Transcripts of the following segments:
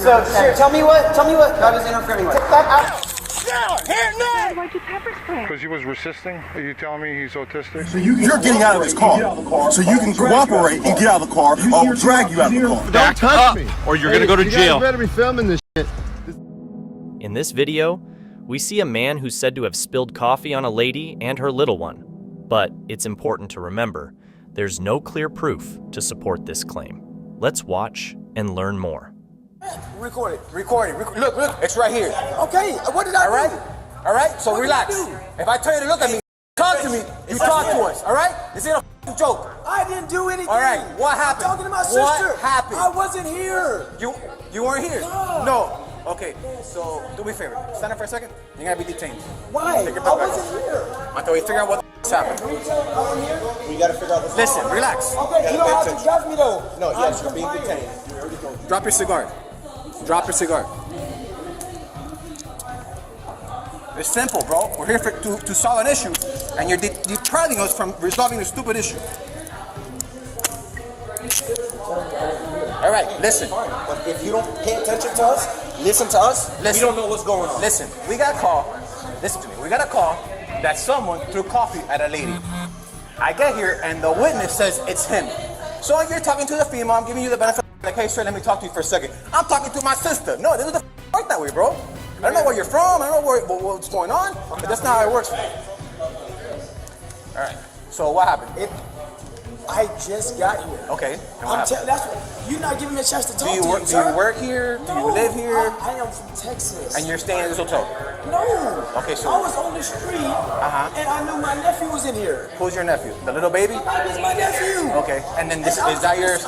So, tell me what God is interfering with. Take that out. Why'd you pepper spray? Because he was resisting? Are you telling me he's autistic? So you're getting out of this car. So you can cooperate and get out of the car, or I'll drag you out of the car. Back up, or you're gonna go to jail. You guys better be filming this shit. In this video, we see a man who's said to have spilled coffee on a lady and her little one. But it's important to remember, there's no clear proof to support this claim. Let's watch and learn more. Record it. Look, it's right here. Okay, what did I do? All right, so relax. If I tell you to look at me, talk to me, you talk to us, all right? This ain't a joke. I didn't do anything. All right, what happened? I'm talking to my sister. What happened? I wasn't here. You weren't here? No. Okay, so do me a favor. Stand up for a second. You're gonna be detained. Why? I wasn't here. Until we figure out what happened. We gotta figure out this. Listen, relax. Okay, you don't have to judge me though. No, yes, you're being detained. Drop your cigar. Drop your cigar. It's simple, bro. We're here to solve an issue, and you're deterring us from resolving a stupid issue. All right, listen. But if you don't pay attention to us, listen to us, we don't know what's going on. Listen, we got a call. Listen to me. We got a call that someone threw coffee at a lady. I get here, and the witness says it's him. So you're talking to the female. I'm giving you the benefit. Like, hey, sir, let me talk to you for a second. I'm talking to my sister. No, this doesn't work that way, bro. I don't know where you're from. I don't know what's going on, but that's not how it works. All right. So what happened? I just got here. Okay. You're not giving me a chance to talk to you. Do you work here? Do you live here? I am from Texas. And you're staying in this hotel? No. Okay, so I was on the street, and I knew my nephew was in here. Who's your nephew? The little baby? It's my nephew. Okay. And then is that your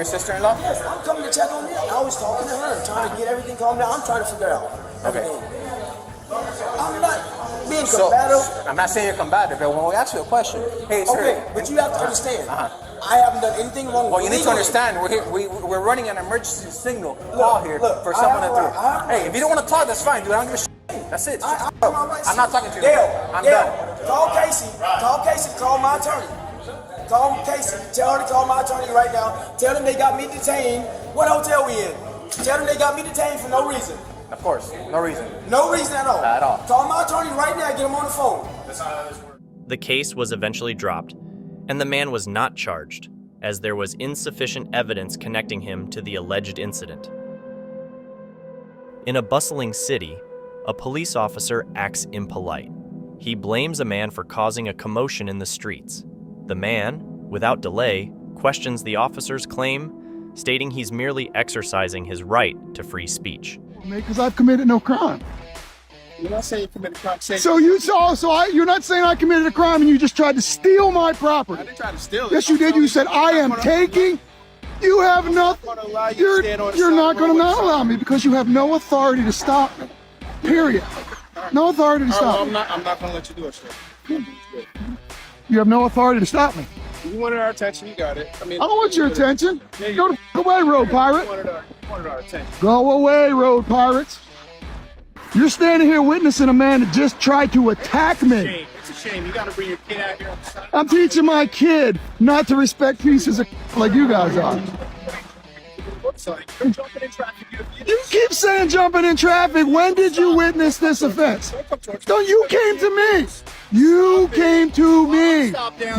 sister-in-law? Yes. I'm coming to check on you. I was talking to her, trying to get everything calmed down. I'm trying to figure out everything. Okay. I'm not being combative. I'm not saying you're combative, but when we ask you a question, hey, sir. Okay, but you have to understand. I haven't done anything wrong. Well, you need to understand. We're here. We're running an emergency signal call here for someone to do. Hey, if you don't want to talk, that's fine, dude. I don't give a shit. That's it. I'm not talking to you. Dale, I'm done. Call Casey. Call my attorney. Call Casey. Tell her to call my attorney right now. Tell them they got me detained. What hotel we in? Tell them they got me detained for no reason. Of course, no reason. No reason at all. At all. Call my attorney right now. Get him on the phone. That's not how this works. The case was eventually dropped, and the man was not charged, as there was insufficient evidence connecting him to the alleged incident. In a bustling city, a police officer acts impolite. He blames a man for causing a commotion in the streets. The man, without delay, questions the officer's claim, stating he's merely exercising his right to free speech. Because I've committed no crime. You're not saying you committed a crime. You're not saying I committed a crime and you just tried to steal my property. I didn't try to steal it. Yes, you did. You said I am taking. You have nothing. You're not going to not allow me because you have no authority to stop me. Period. No authority to stop me. I'm not going to let you do it, sir. You have no authority to stop me. You wanted our attention. You got it. I don't want your attention. Go the f*** away, road pirate. You wanted our attention. Go away, road pirates. You're standing here witnessing a man that just tried to attack me. It's a shame. You got to bring your kid out here. I'm teaching my kid not to respect pieces of like you guys are. You're jumping in traffic. You keep saying jumping in traffic. When did you witness this offense? No, you came to me. You came to me.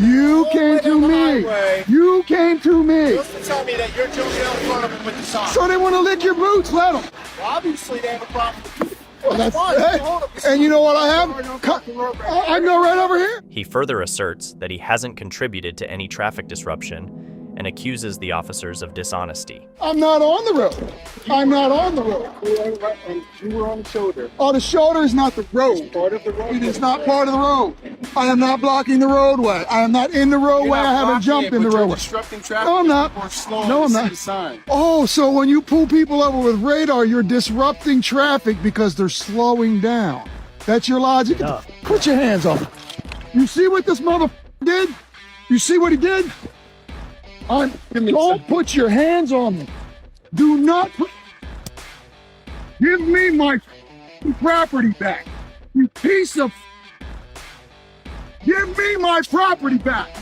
You came to me. You came to me. Tell me that you're jumping out in front of them with the sign. So they want to lick your boots. Let them. Well, obviously they have a problem. Well, that's fine. And you know what I have? I go right over here. He further asserts that he hasn't contributed to any traffic disruption and accuses the officers of dishonesty. I'm not on the road. I'm not on the road. You were on the shoulder. Oh, the shoulder is not the road. It's part of the road. It is not part of the road. I am not blocking the roadway. I am not in the roadway. I haven't jumped in the roadway. Disrupting traffic. No, I'm not. No, I'm not. Oh, so when you pull people over with radar, you're disrupting traffic because they're slowing down. That's your logic? Put your hands on him. You see what this motherfucker did? You see what he did? Don't put your hands on me. Do not give me my property back. You piece of. Give me my property back.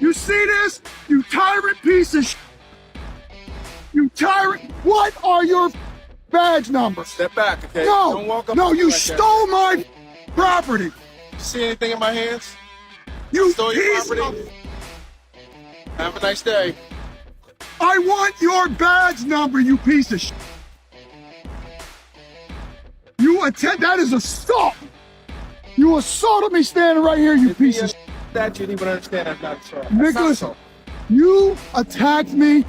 You see this? You tyrant piece of. You tyrant. What are your badge number. Step back, okay? No, Don't walk up no, to me you like that. stole my property. See anything in my hands? You Stole your piece property? of- Have a nice day. I want your badge number, you piece of shit. That is assault. You assaulted me standing right here, you piece of shit. Statute, he would understand that's not assault. Nicholas, you attacked me,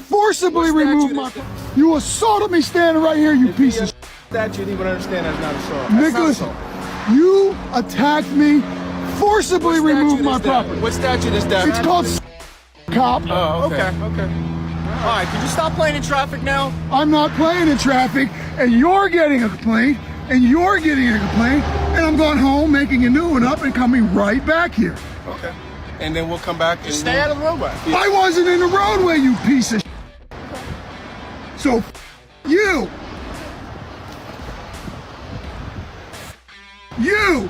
forcibly What removed statute my. is You assaulted me standing right here, you piece of shit. Statute, he would understand that's not assault. That's not Nicholas, assault. you attacked me, forcibly What removed statute my is that? property. What statute is that? It's called cop. Oh, okay. All right, can you stop playing in traffic now? I'm not playing in traffic, and you're getting a complaint, and you're getting a complaint, and I'm going home, making a new one up, and coming right back here. Okay. And then we'll come back and Stay out of the roadway. I wasn't in the roadway, you piece of shit. So, you. You.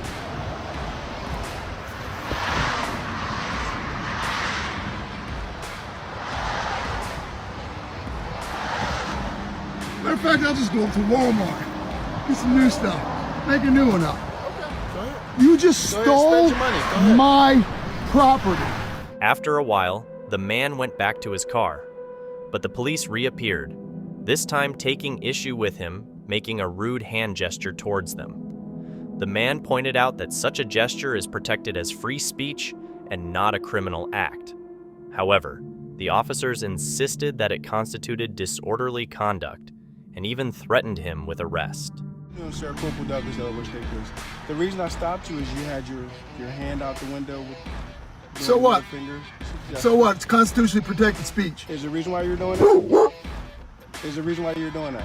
Matter of fact, I'll just go to Walmart, get some new stuff, make a new one up. Go ahead. You just Go ahead, stole spend your money. Go ahead. my property. After a while, the man went back to his car, but the police reappeared, this time taking issue with him, making a rude hand gesture towards them. The man pointed out that such a gesture is protected as free speech and not a criminal act. However, the officers insisted that it constituted disorderly conduct and even threatened him with arrest. You know, sir, Corporal Douglas, Delaware State Police. The reason I stopped you is you had your hand out the window with So what? your finger. So what? It's constitutionally protected speech. Is there a reason why you're doing that? Is there a reason why you're doing that?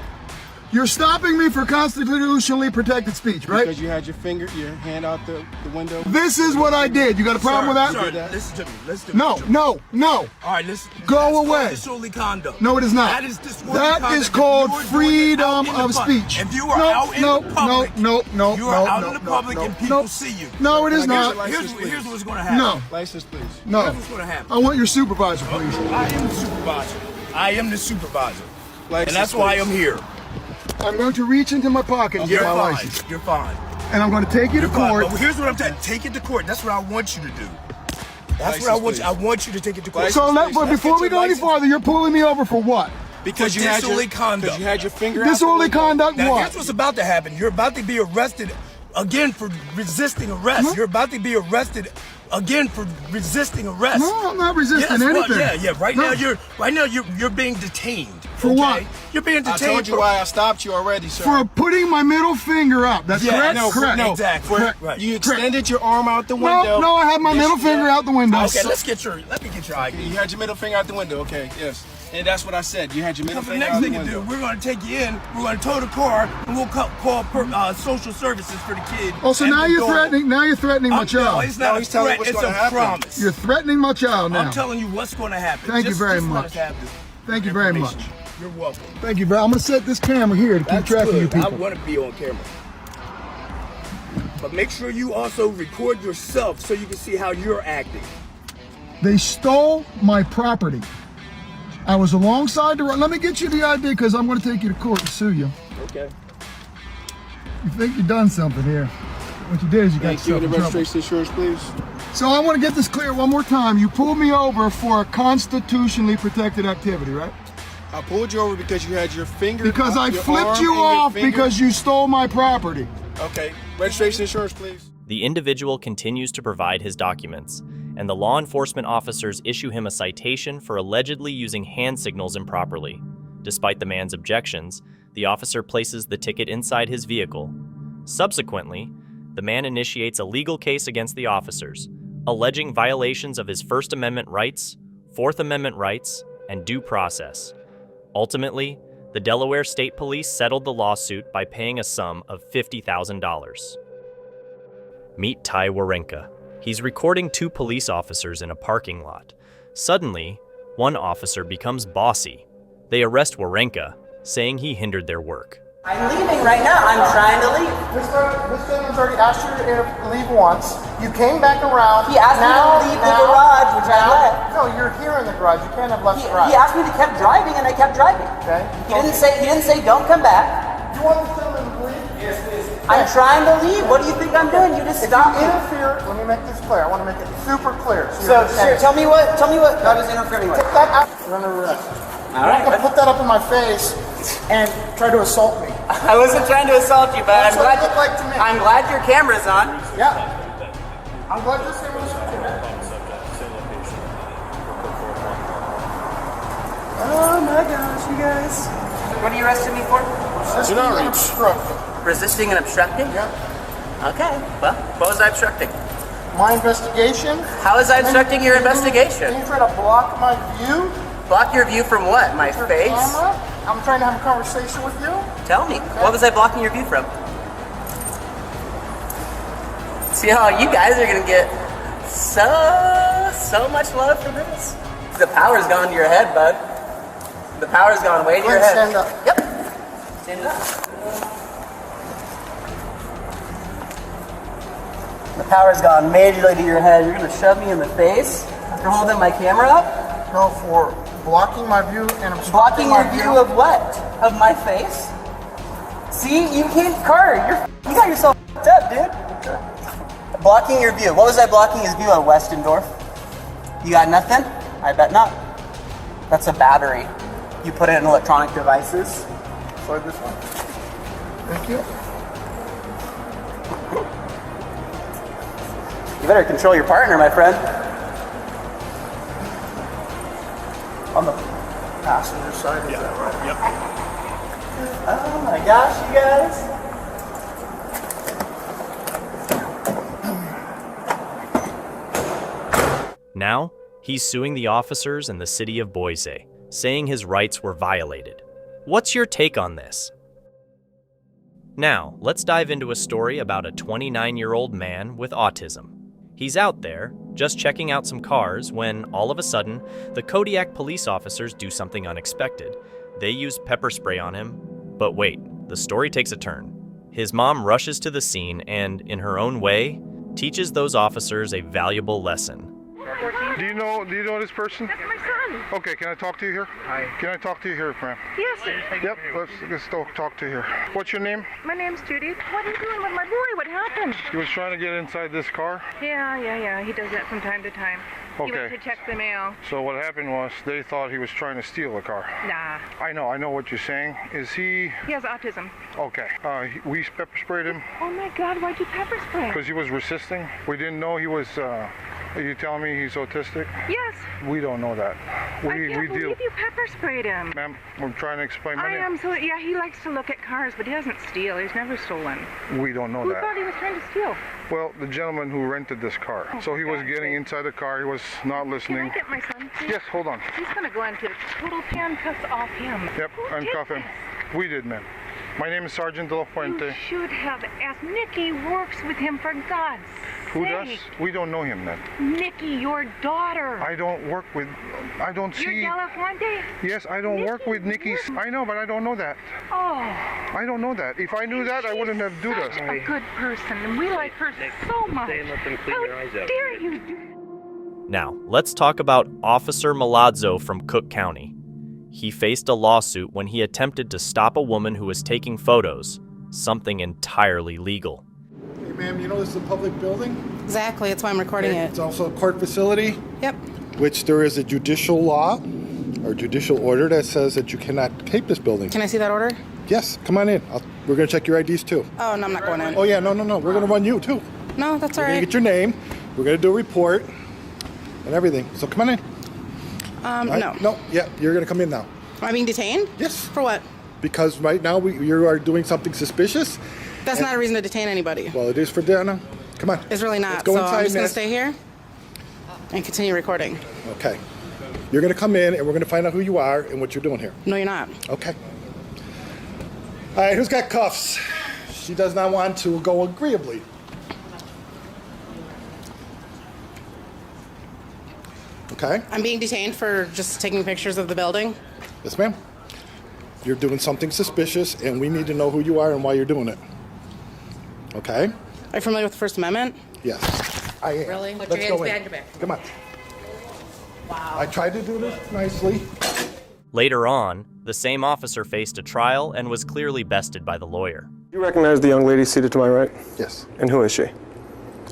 You're stopping me for constitutionally protected speech, right? Because you had your hand out the window. This is what I did. You got a problem with that? Sir, that? listen to me. Listen to me. No, no, no. All right, listen. Go That's called away. Disorderly conduct. No, it is not. That is disorderly That conduct. is If called you are doing it freedom out in the of public, speech. If you are out in the public, no, you are out in the public and people see you. No, it is Can I get not. your license, Here's please? what's going to happen. No, License, please. no. Here's what's going to happen. I want your supervisor, please. I am the supervisor. I am the supervisor. License, And that's why please. I'm here. I'm going to reach into my pocket and You're get my fine. license. You're fine. And I'm going to take you to You're fine. court. But here's what I'm saying. Take it to court. That's what I want you to do. That's what I want you. I want you to take it to court. So, but before we go any farther, you're pulling me over for what? Because For you had disorderly your conduct. Because you had your finger out the Disorderly window. conduct Now, what? here's what's about to happen. You're about to be arrested again for resisting arrest. Huh? You're about to be arrested again for resisting arrest. No, I'm not resisting Yes, well, anything. yeah. Right No. now you're being detained. For okay? what? You're being I detained told you why I stopped you already, sir. For putting my middle finger up. That's Yeah, correct? no, correct. No, Exactly. for- Right. You extended your arm out the window. No, I had my Yes, middle you finger did. out the window. Okay, let me get your ID. You had your middle finger out the window, okay, yes. And that's what I said. You had your middle The finger next out the thing to window. do, we're going to take you in, we're going to tow the car, and we'll call social services for the kid. Oh, so and now the you're dog. threatening. Now you're threatening my No, child. it's not No, a he's telling threat, what's it's gonna a happen. promise. You're threatening my child now. I'm telling you what's going to happen. Thank you very Just let much. us have this Thank you very much. information. You're welcome. Thank you, bro. I'm gonna set this camera here to keep That's track of you good. I people. want to be on camera. But make sure you also record yourself so you can see how you're acting. They stole my property. I was alongside the road. Let me get you the ID because I'm going to take you to court and sue you. Okay. You think you've done something here. What you did is you got Thank you. yourself The in trouble. registration insurance, please. So I want to get this clear one more time. You pulled me over for a constitutionally protected activity, right? I pulled you over because you had your finger. Because I your flipped arm you and your off finger. because you stole my property. Okay. Registration insurance, please. The individual continues to provide his documents, and the law enforcement officers issue him a citation for allegedly using hand signals improperly. Despite the man's objections, the officer places the ticket inside his vehicle. Subsequently, the man initiates a legal case against the officers, alleging violations of his First Amendment rights, Fourth Amendment rights, and due process. Ultimately, the Delaware State Police settled the lawsuit by paying a sum of $50,000. Meet Ty Warenka. He's recording two police officers in a parking lot. Suddenly, one officer becomes bossy. They arrest Warenka, saying he hindered their work. I'm leaving right now. I'm trying to leave. This gentleman's already asked you to leave once. You came back around. He asked me to leave the garage, which I left. No, you're here in the garage. You can't have left the garage. He asked me to keep driving, and I kept driving. Okay. He didn't say don't come back. You want this gentleman to leave? Yes, please. I'm trying to leave. What do you think I'm doing? You just stopped me. Interfere. Let me make this clear. I want to make it super clear. So, sure, tell me what God is interfering with. Take that out. You're under arrest. All right. You put that up in my face and try to assault me. I wasn't trying to assault you, but That's what it looked like to me. I'm glad your camera's on. Yeah. I'm glad this camera's on. Oh my gosh, you guys. What are you arresting me for? Resisting and obstructing. Resisting and obstructing? Yeah. Okay, well, what was I obstructing? My investigation. How was I obstructing your investigation? Can you try to block my view? Block your view from what? My Your face? camera? I'm trying to have a conversation with you. Tell me. What was I blocking your view from? See how you guys are gonna get so much love for this? The power's gone to your head, bud. The power's gone way to your head. Stand up. Yep. Stand up. The power's gone majorly to your head. You're gonna shove me in the face after holding my camera up? No, for blocking my view and Blocking obstructing your my view of what? Of my face? See, you can't, Carter, you got yourself f***ed up, dude. Blocking your view. What was I blocking his view of, Westendorf? You got nothing? I bet not. That's a battery. You put it in electronic devices. Sorry, this one. Thank you. You better control your partner, my friend. On the passenger side, is that right? Yep. Oh my gosh, you guys. Now, he's suing the officers in the city of Boise, saying his rights were violated. What's your take on this? Now, let's dive into a story about a 29-year-old man with autism. He's out there, just checking out some cars, when, all of a sudden, the Kodiak police officers do something unexpected. They use pepper spray on him. But wait, the story takes a turn. His mom rushes to the scene and, in her own way, teaches those officers a valuable lesson. Do you know this person? That's my son. Okay, can I talk to you here? Hi. Can I talk to you here, ma'am? Yes, sir. Yep, let's talk to you here. What's your name? My name's Judy. What are you doing with my boy? What happened? He was trying to get inside this car. Yeah. He does that from time to time. He Okay. went to check the mail. So what happened was they thought he was trying to steal a car. Nah. I know what you're saying. Is he... He has autism. Okay. We pepper sprayed him Oh my God, why'd you pepper spray? because he was resisting. We didn't know he was... Are you telling me he's autistic? Yes. We don't know that. I can't believe you pepper sprayed him. Ma'am, I'm trying to explain my name. Yeah, he likes to look at cars, but he doesn't steal. He's never stolen. We don't know Who that. thought he was trying to steal? Well, the gentleman who rented this car. Oh, So he was God. getting inside the car. He was not Can listening. I get my son, please? Yes, hold on. He's going to go into total handcuffs off him. Yep, Who uncuff did him. We did, ma'am. My name is Sergeant De La this? Fuente. You should have asked. Nikki works with him, for God's Who does? sake. We don't know him then. Nikki, your daughter. I don't work with... I don't You're see... De La Fuente? Yes, I don't work with Nikki's... I know, but I don't know that. Oh. I don't know that. If I knew that, I wouldn't have do Such that. a good person, and we like her so much. How dare you do Now, let's talk about Officer Milazzo from Cook County. He faced a lawsuit when he attempted to stop a woman who was taking photos, something entirely legal. Hey, ma'am, you know this is a public building? Exactly, that's why I'm recording it. It's also a court facility. Yep. Which there is a judicial law or judicial order that says that you cannot tape this building. Can I see that order? Yes, come on in. We're going to check your IDs too. Oh, no, I'm not going in. Oh, yeah, no. We're going to run you too. No, that's all We're going right. to get your name. We're going to do a report and everything. So come on in. No. No, yeah, you're going to come in now. Am I being detained? Yes. For what? Because right now you are doing something suspicious. That's not a reason to detain anybody. Well, it is for dinner. Come on. It's really not. Let's go so inside I'm just going to Ness. stay here and continue recording. Okay. You're going to come in and we're going to find out who you are and what you're doing here. No, you're not. Okay. All right, who's got cuffs? She does not want to go agreeably. Okay. I'm being detained for just taking pictures of the building. Yes, ma'am. you're doing something suspicious, and we need to know who you are and why you're doing it. Okay? Are you familiar with the First Amendment? Yes. I am. Really? Let's go in. Come on. Wow. I tried to do this nicely. Later on, the same officer faced a trial and was clearly bested by the lawyer. You recognize the young lady seated to my right? Yes. And who is she?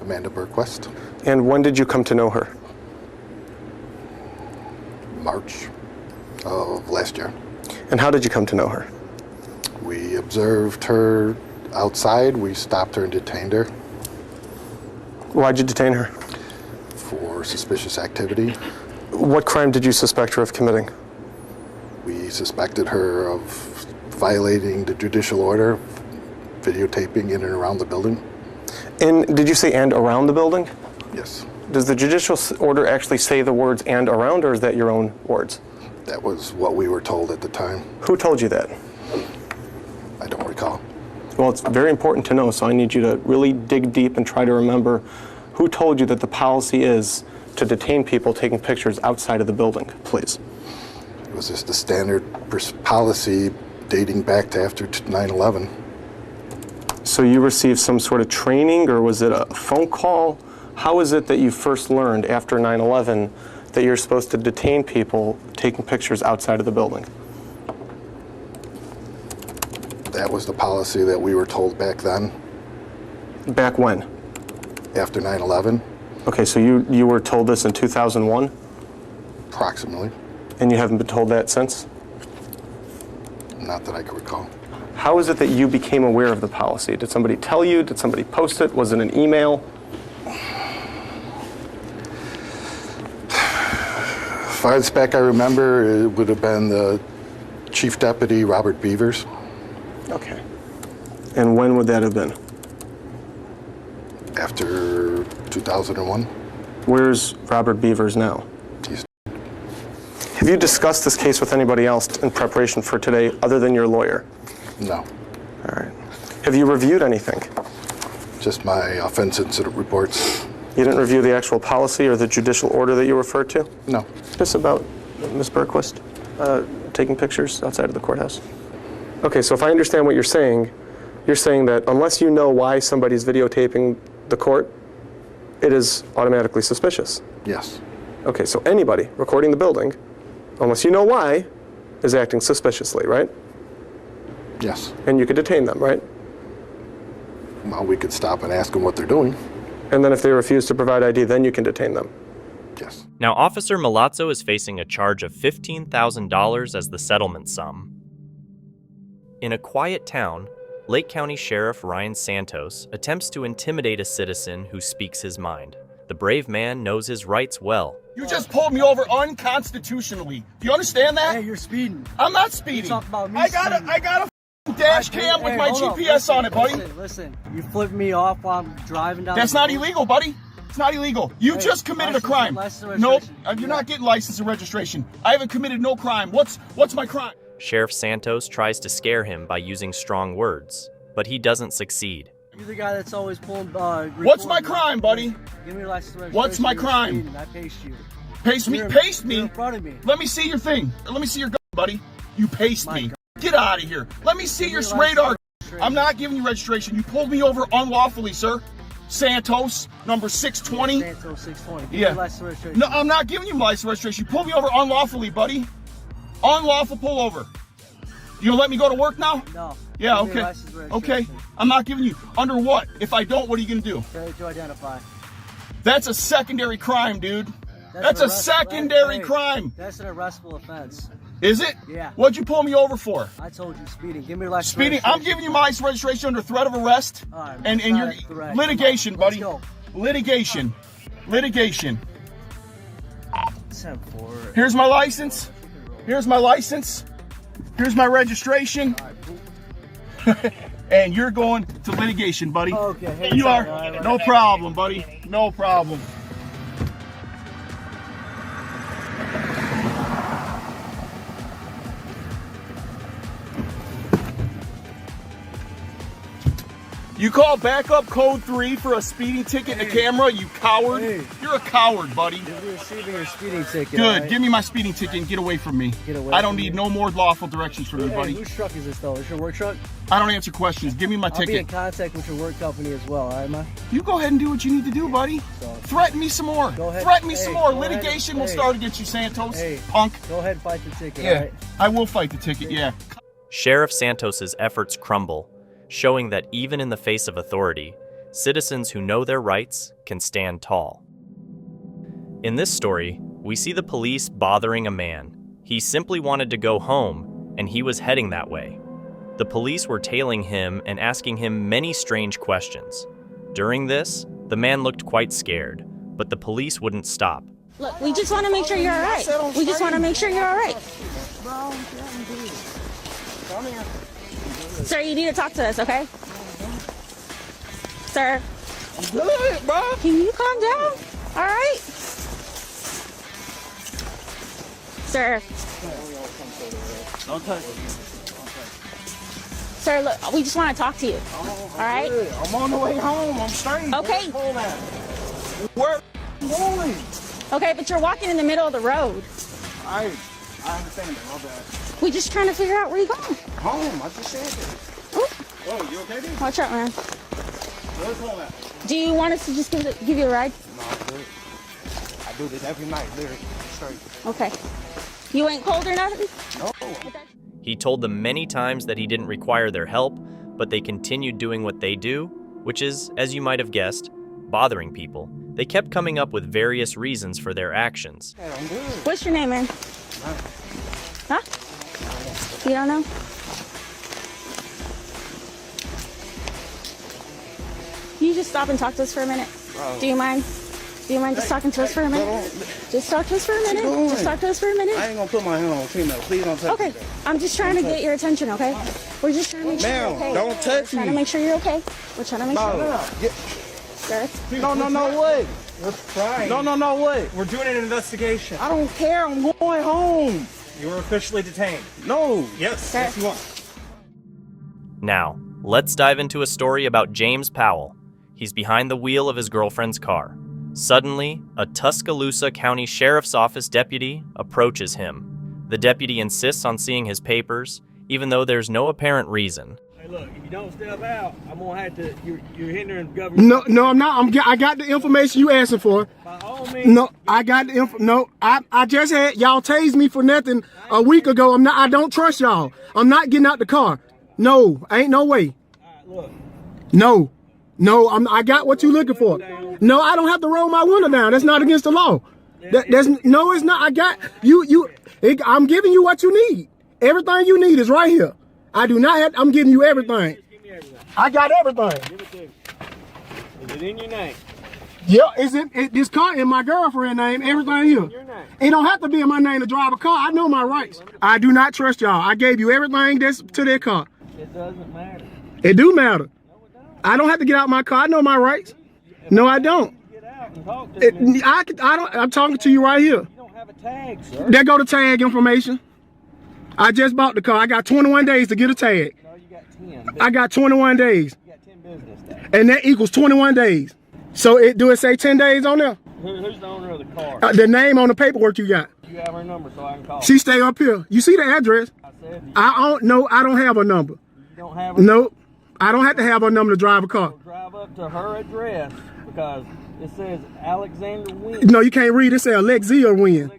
Amanda Bergquist. And when did you come to know her? March of last year. And how did you come to know her? We observed her outside. We stopped her and detained her. Why'd you detain her? For suspicious activity. What crime did you suspect her of committing? We suspected her of violating the judicial order, videotaping in and around the building. And did you say and around the building? Yes. Does the judicial order actually say the words and around, or is that your own words? That was what we were told at the time. Who told you that? I don't recall. Well, it's very important to know, so I need you to really dig deep and try to remember who told you that the policy is to detain people taking pictures outside of the building, please. It was just the standard policy dating back to after 9/11. So you received some sort of training, or was it a phone call? How is it that you first learned after 9/11 that you're supposed to detain people taking pictures outside of the building? That was the policy that we were told back then. Back when? After 9/11. Okay, so you were told this in 2001? Approximately. And you haven't been told that since? Not that I can recall. How is it that you became aware of the policy? Did somebody tell you? Did somebody post it? Was it an email? Far as back I remember, it would have been the Chief Deputy Robert Beavers. Okay. And when would that have been? After 2001. Where's Robert Beavers now? Have you discussed this case with anybody else in preparation for today other than your lawyer? No. All right. Have you reviewed anything? Just my offense incident reports. You didn't review the actual policy or the judicial order that you referred to? No. Just about Ms. Bergquist taking pictures outside of the courthouse? Okay, so if I understand what you're saying that unless you know why somebody's videotaping the court, it is automatically suspicious? Yes. Okay, so anybody recording the building, unless you know why, is acting suspiciously, right? Yes. And you could detain them, right? Well, we could stop and ask them what they're doing. And then if they refuse to provide ID, then you can detain them. Yes. Now, Officer Milazzo is facing a charge of $15,000 as the settlement sum. In a quiet town, Lake County Sheriff Ryan Santos attempts to intimidate a citizen who speaks his mind. The brave man knows his rights well. You just pulled me over unconstitutionally. Do you understand that? Hey, you're speeding. I'm not speeding. You talk about me I got a dash cam with my GPS on it, buddy. Listen. You flipped me off while I'm driving down. That's not illegal, buddy. It's not illegal. You just committed a crime. Nope, you're not getting license and registration. I haven't committed no crime. What's my crime? Sheriff Santos tries to scare him by using strong words, but he doesn't succeed. You're the guy that's always pulling. What's my crime, buddy? Give me your license and registration. What's my crime? I paced you. Pace me? Pace me? You're in front of me. Let me see your thing. Let me see your gun, buddy. You paced me. Get out of here. Let me see your radar. I'm not giving you registration. You pulled me over unlawfully, sir. Santos, number 620. Santos 620. Give me Yeah. your license and registration. No, I'm not giving you my license registration. You pulled me over unlawfully, buddy. Unlawful pullover. You gonna let me go to work now? No. Yeah, Give me your okay. license and Okay. registration. I'm not giving you. Under what? If I don't, what are you gonna do? Failure to identify. That's a secondary crime, dude. That's an a arrest- secondary hey, crime. That's an arrestable offense. Is it? Yeah. What'd you pull me over for? I told you speeding. Give me your license. Speeding. I'm giving you my license registration under threat of arrest. All right, and it's your not a threat. litigation, Come on, buddy. let's go. Litigation. Litigation. 7-4. Here's my license. Here's my license. Here's my registration. And you're going to litigation, buddy. Okay. Hey, You are. right. No problem, buddy. No problem. You call backup code 3 for a speeding ticket in the camera, you coward. Hey. You're a coward, buddy. You're receiving your speeding ticket. Good. Right? Give me my speeding ticket and get away from me. Get away I don't from need you. no more lawful directions from you, buddy. Whose truck is this, though? Is your work truck? I don't answer questions. Give me my I'll be in ticket. contact with your work company as well, all right, man? You go ahead and do what you need to do, buddy. So, Threaten me some more. Go ahead. Threaten me some more. Go ahead. Litigation will start against you, Santos. Hey. Punk. Go ahead and fight the ticket, Yeah, all right? I will fight the ticket, yeah. Sheriff Santos's efforts crumble, showing that even in the face of authority, citizens who know their rights can stand tall. In this story, we see the police bothering a man. He simply wanted to go home, and he was heading that way. The police were tailing him and asking him many strange questions. During this, the man looked quite scared, but the police wouldn't stop. Look, we just want to make sure you're all right. We just want to make sure you're all right. Sir, you need to talk to us, okay? Sir. Good, bro. Can you calm down? All right? Sir. Don't touch me. Sir, look, we just want to talk to you. All right? I'm on the way home. I'm straight. Okay. Where am I going? Okay, but you're walking in the middle of the road. I understand that. My bad. We're just trying to figure out where you're going. Home. I just said that. Ooh. Oh, you okay, dude? Watch out, man. Where's home at? Do you want us to just give you a ride? No, I'm good. I do this every night, literally. Straight. Okay. You ain't cold or nothing? No. He told them many times that he didn't require their help, but they continued doing what they do, which is, as you might have guessed, bothering people. They kept coming up with various reasons for their actions. Hey, I'm good. What's your name, man? Huh? You don't know? Can you just stop and talk to us for a minute? Do you mind? Do you mind just talking to us for a minute? Just talk to us for a minute? Just talk to us for a minute? I ain't gonna put my hand on female. Please don't touch me. Okay, I'm just trying to get your attention, okay? We're just trying to make sure you're okay. Don't touch We're trying to me. make sure you're okay. We're trying to make sure you're okay. Sir? No, wait. We're trying. No, wait. We're doing an investigation. I don't care. I'm going home. You were officially detained. No. Yes, Sir. yes you are. Now, let's dive into a story about James Powell. He's behind the wheel of his girlfriend's car. Suddenly, a Tuscaloosa County Sheriff's Office deputy approaches him. The deputy insists on seeing his papers, even though there's no apparent reason. Hey, look, if you don't step out, I'm going to have to, you're hindering government. No, I'm not. I got the information you asking for. By all means. No, I got the info. No, I just had y'all tased me for nothing a week ago. I don't trust y'all. I'm not getting out the car. No, ain't no way. Look. No, I got what you looking for. No, I don't have to roll my window down. That's not against the law. No, it's not. I got you. I'm giving you what you need. Everything you need is right here. I do not have. I'm giving you everything. I got everything. Give it to me. Is it in your name? Yeah, this car in my girlfriend's name, everything here. It don't have to be in my name to drive a car. I know my rights. I do not trust y'all. I gave you everything that's to their car. It doesn't matter. It do matter. I don't have to get out my car. I know my rights. No, I don't. Get out and talk to me. I don't. I'm talking to you right here. You don't have a tag, sir. There go the tag information. I just bought the car. I got 21 days to get a tag. No, you got 10. I got 21 days. You got 10 business days. And that equals 21 days. So do it say 10 days on there? Who's the owner of the car? The name on the paperwork you got. You have her number so I can call. She stay up here. You see the address? I said you I don't have a number. don't have her. No, I don't have to have a number to drive a car. Drive up to her address because it says Alexander Wynn. No, you can't read it. Say Alexia Wynn.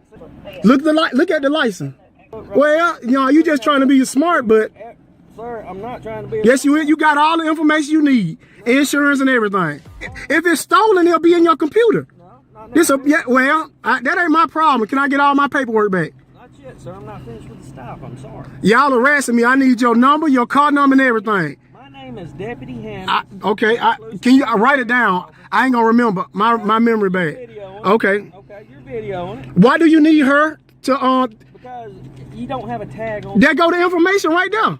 Look at the license. Well, you just trying to be smart, but Sir, I'm not trying to be. yes, you got all the information you need, insurance and everything. If it's stolen, it'll be in your computer. That ain't my problem. Can I get all my paperwork back? Not yet, sir. I'm not finished with the stop. I'm sorry. Y'all harassing me. I need your number, your car number, and everything. My name is Deputy Hammond. Okay, can you write it down? I ain't gonna remember. My memory bad. Okay. Okay, you're videoing it. Why do you need her to Because you don't have a tag on. There go the information right there.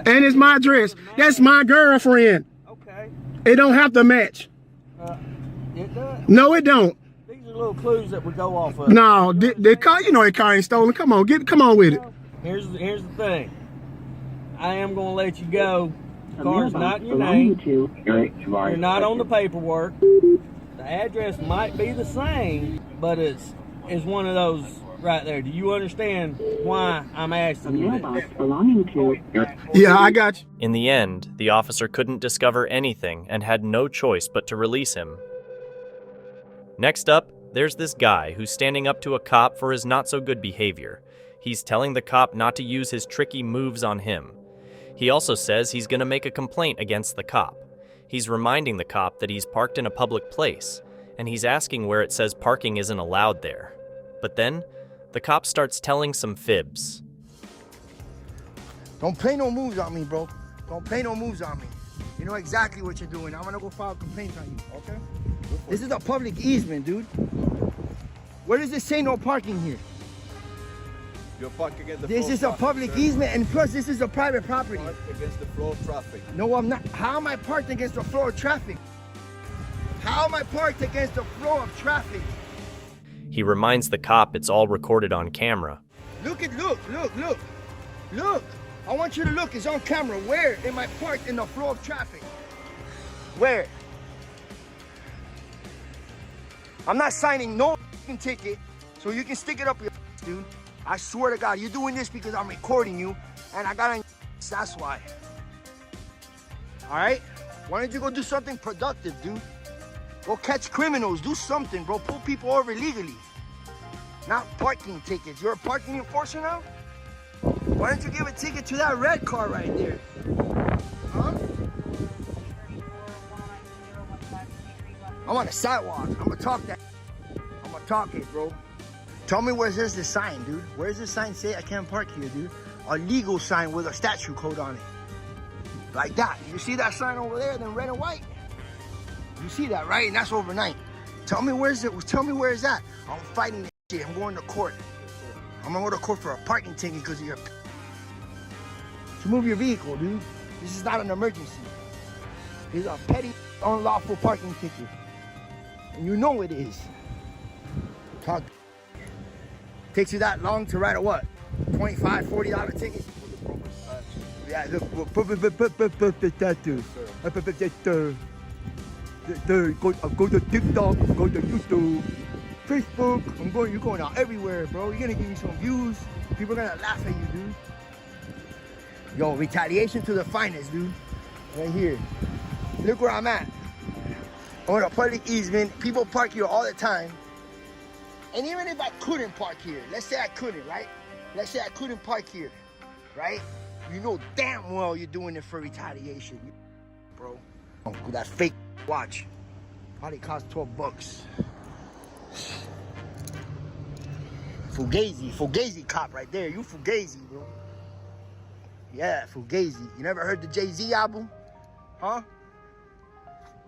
And it's my address. That's my girlfriend. Okay. It don't have to match. It does. No, it don't. These are little clues that would go off of. No, the car, that car ain't stolen. Come on with it. Here's the thing. I am gonna let you go. car's not in your name. You're not on the paperwork. The address might be the same, but it's one of those right there. Do you understand why I'm asking you this? Yeah, I got you. In the end, the officer couldn't discover anything and had no choice but to release him. Next up, there's this guy who's standing up to a cop for his not-so-good behavior. He's telling the cop not to use his tricky moves on him. He also says he's going to make a complaint against the cop. He's reminding the cop that he's parked in a public place, and he's asking where it says parking isn't allowed there. But then, the cop starts telling some fibs. Don't play no moves on me, bro. Don't play no moves on me. You know exactly what you're doing. I'm gonna go file a complaint on you, okay? This is a public easement, dude. Where does it say no parking here? You're parking against the This flow is of a public traffic, easement, and plus this is a private property. sir. Against the flow of traffic. No, I'm not. How am I parked against the flow of traffic? How am I parked against the flow of traffic? He reminds the cop it's all recorded on camera. Look. Look. I want you to look. It's on camera. Where am I parked in the flow of traffic? Where? I'm not signing no ticket, so you can stick it up your dude. I swear to God, you're doing this because I'm recording you, and I got on. That's why. All right? Why don't you go do something productive, dude? Go catch criminals. Do something, bro. Pull people over illegally. Not parking tickets. You're a parking enforcer now? Why don't you give a ticket to that red car right there? Huh? I'm on the sidewalk. I'm gonna talk that. I'm gonna talk it, bro. Tell me where's this sign, dude? Where's this sign say I can't park here, dude? A legal sign with a statute code on it. Like that. You see that sign over there, then red and white? You see that, right? And that's overnight. Tell me where's it? Tell me where is that? I'm fighting this shit. I'm going to court. I'm gonna go to court for a parking ticket because of your. To move your vehicle, dude. This is not an emergency. It's a petty, unlawful parking ticket. And you know it is. Talk. Takes you that long to write a what? $25, $40 ticket? Yeah, look. Go to TikTok, go to YouTube, Facebook. You're going out everywhere, bro. You're gonna give me some views. People are gonna laugh at you, dude. Yo, retaliation to the finest, dude. Right here. Look where I'm at. On a public easement. People park here all the time. And even if I couldn't park here, let's say I couldn't, right? Let's say I couldn't park here, right? You know damn well you're doing it for retaliation, bro. With that fake watch. Probably cost $12. Fugazi cop right there. You Fugazi, bro. Yeah, Fugazi. You never heard the Jay-Z album? Huh?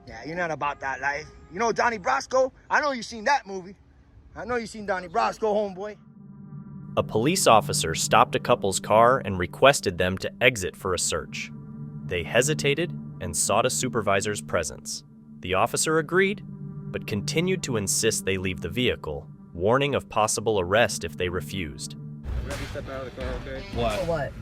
Yeah, you're not about that life. You know Donnie Brasco? I know you've seen that movie. I know you've seen Donnie Brasco, homeboy. A police officer stopped a couple's car and requested them to exit for a search. They hesitated and sought a supervisor's presence. The officer agreed, but continued to insist they leave the vehicle, warning of possible arrest if they refused. Let me step out of the car, okay? Why? For what?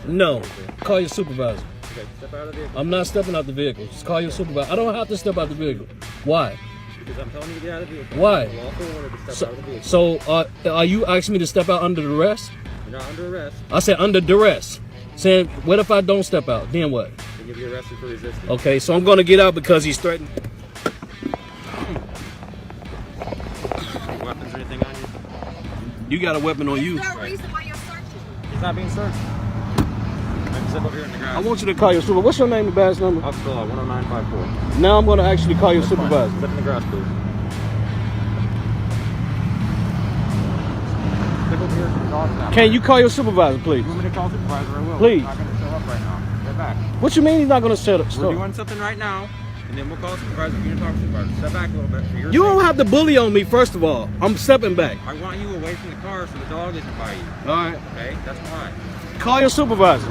No. Call your supervisor. Okay, step out of the vehicle. I'm not stepping out the vehicle. Just call your supervisor. I don't have to step out the vehicle. Why? Because I'm telling you to get out of the vehicle. Why? Lawful order to step out of the vehicle. So, are you asking me to step out under duress? You're not under arrest. I said under duress. Saying, what if I don't step out? Then what? Then you'll be arrested for resisting. Okay, so I'm going to get out because he's threatened. Any weapons or anything on you? You got a weapon on you. There's no reason why you're searching. He's not being searched. I can step over here in the grass. I want you to call your supervisor. What's your name and badge number? Officer 10954. Now I'm going to actually call your That's supervisor. fine. Step in the grass, please. Step over here to the dog now. Can you call your supervisor, please? You want me to call supervisor? I will. Please. He's not going to show up right now. Step back. What you mean he's not going to set up? We're doing something right now, and then we'll call supervisor. You can talk to supervisor. Step back a little bit. For your You don't safety. have to bully on me, first of all. I'm stepping back. I want you away from the car so the dog isn't by you. All right. Okay? That's why. Call your supervisor.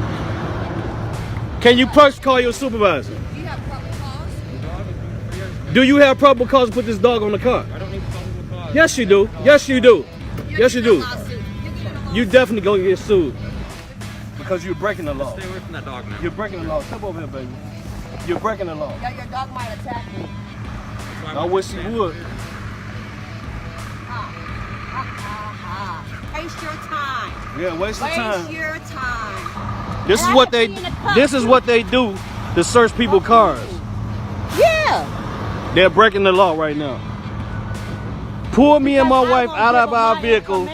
Can you first call your supervisor? Do you have proper cause? Do you have probable cause to put this dog on the car? I don't need probable cause. Yes, you do. Yes, you do. Yes, you do. Lawsuit. You're getting a lawsuit. You definitely gonna get sued. because you're breaking the law. Stay away from that dog now. You're breaking the law. Come over here, baby. You're breaking the law. Yeah, your dog might attack me. I wish he would. Waste your time. Yeah, waste your time. Waste your time. This is what they. This is what they do to search people's cars. Yeah. They're breaking the law right now. Pull me and my wife out of our vehicle.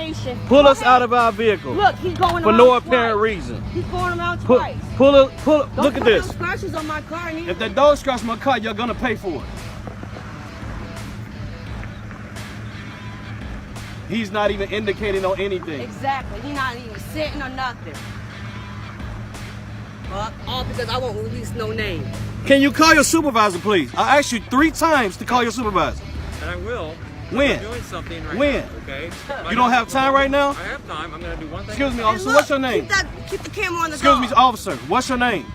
Pull us out of our vehicle. Look, he's going for no apparent reason. He's going around twice. Pull. Look at this. Don't put scratches on my car. If that dog scratches my car, you're gonna pay for it. He's not even indicating on anything. Exactly. He's not even sitting or nothing. All because I won't release no name. Can you call your supervisor, please? I asked you 3 times to call your supervisor. And I will. When? I'm doing something right When? now, okay? You don't have time right now? I have time. I'm going to do one thing. Excuse me, officer, what's your name? Keep the camera on the Excuse dog. me, officer, what's your name?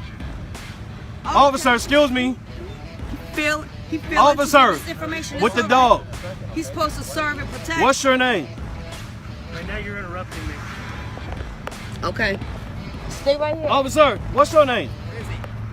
Officer, excuse me. He feels Officer, this information with is the dog. He's supposed to serve and protect. What's your name? Right now you're interrupting me. Okay. Stay right here. Officer, what's your name?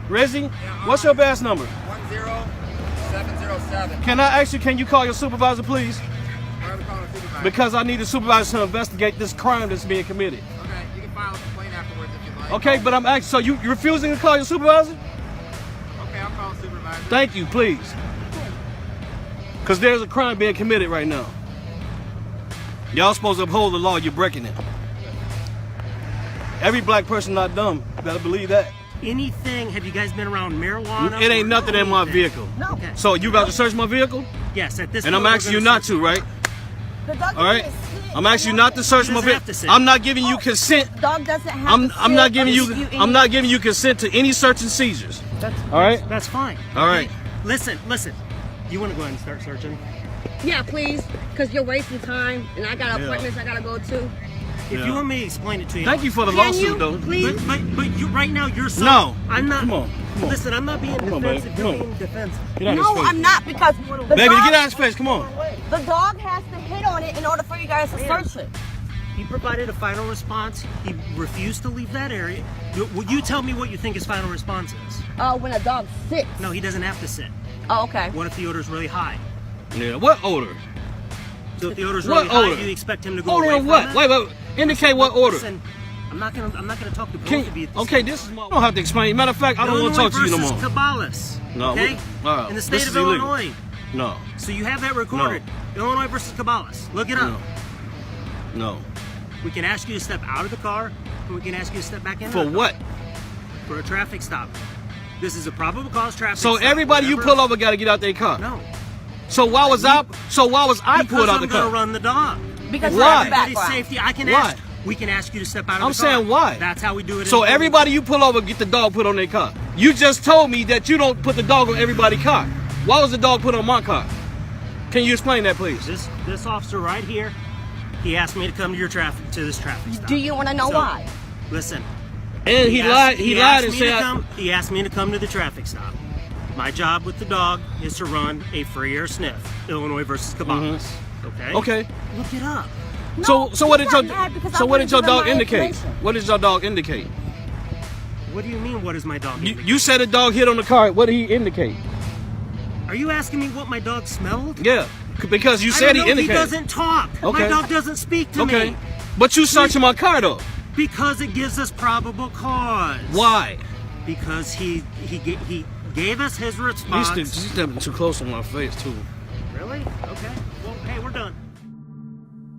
Rizzy. What's your badge number? 10707. Can I ask you, can you call your supervisor, please? Why are we calling a supervisor? Because I need a supervisor to investigate this crime that's being committed. Okay, you can file a complaint afterwards if you like. Okay, but I'm asking, so you're refusing to call your supervisor? Okay, I'll call a supervisor. Thank you, please. Because there's a crime being committed right now. Y'all supposed to uphold the law, you're breaking it. Every black person not dumb, you better believe that. Anything, have you guys been around marijuana? It ain't nothing in my vehicle. No. Okay. So you about to search my vehicle? Yes, at this And point, I'm asking you not to, right? The dog All right? I'm asking you not to search my vehicle. I'm not giving you consent. Dog doesn't have I'm not giving you. I'm not giving you consent to any search and seizures. All right? That's fine. All right. Listen. You want to go ahead and start searching? Yeah, please, because you're wasting time, and I got appointments I gotta go to. If you want me to explain it to you. Thank you for the lawsuit, though. Please? But you, right now, you're so... No. I'm not... Come on. Listen, I'm not being defensive. Come You're on. being defensive. Get out of No, his face. I'm not, because the Baby, dog, get out of his face. Come on. the dog has to hit on it in order for you guys to search it. He provided a final response. He refused to leave that area. Will you tell me what you think his final response is? When a dog sits. No, he doesn't have to sit. Oh, okay. What if the odor's really high? Yeah, what odor? So if the odor's What really high, odor? do you expect him to go Odor away of from what? it? Wait, indicate what order. Listen, I'm not gonna talk to both of you. Okay, this is my... I don't have to explain. Matter of fact, I don't want to talk to you no more. Caballas. No. Okay? In the state this of is illegal. Illinois. No. So you have that recorded. Illinois versus Caballas. Look it up. No. We can ask you to step out of the car, and we can ask you to step back in. For what? For a traffic stop. This is a probable cause traffic So stop. everybody you pull over got to get out their car? No. So why was I pulled out the Because I'm car? going to run the dog. Because why? Everybody's safety. I can Why? ask. We can ask you to step out of I'm the car. saying why? That's how we do it. So everybody you pull over get the dog put on their car. You just told me that you don't put the dog on everybody's car. Why was the dog put on my car? Can you explain that, please? This officer right here, he asked me to come to this traffic stop. Do you want to know why? Listen. And he lied and said he asked me to come to the traffic stop. My job with the dog is to run a free air sniff. Illinois versus Caballas. Okay. Okay. Look it up. So what did your dog indicate? information. What does your dog indicate? What do you mean? What is my dog? You said a dog hit on the car. What did he indicate? Are you asking me what my dog smelled? Yeah, because you said he indicated. He doesn't talk. Okay. My dog doesn't speak to me. Okay. But you searching my car though. Because it gives us probable cause. Why? Because he gave us his response. He's stepping too close on my face too. Really? Okay. Well, hey, we're done.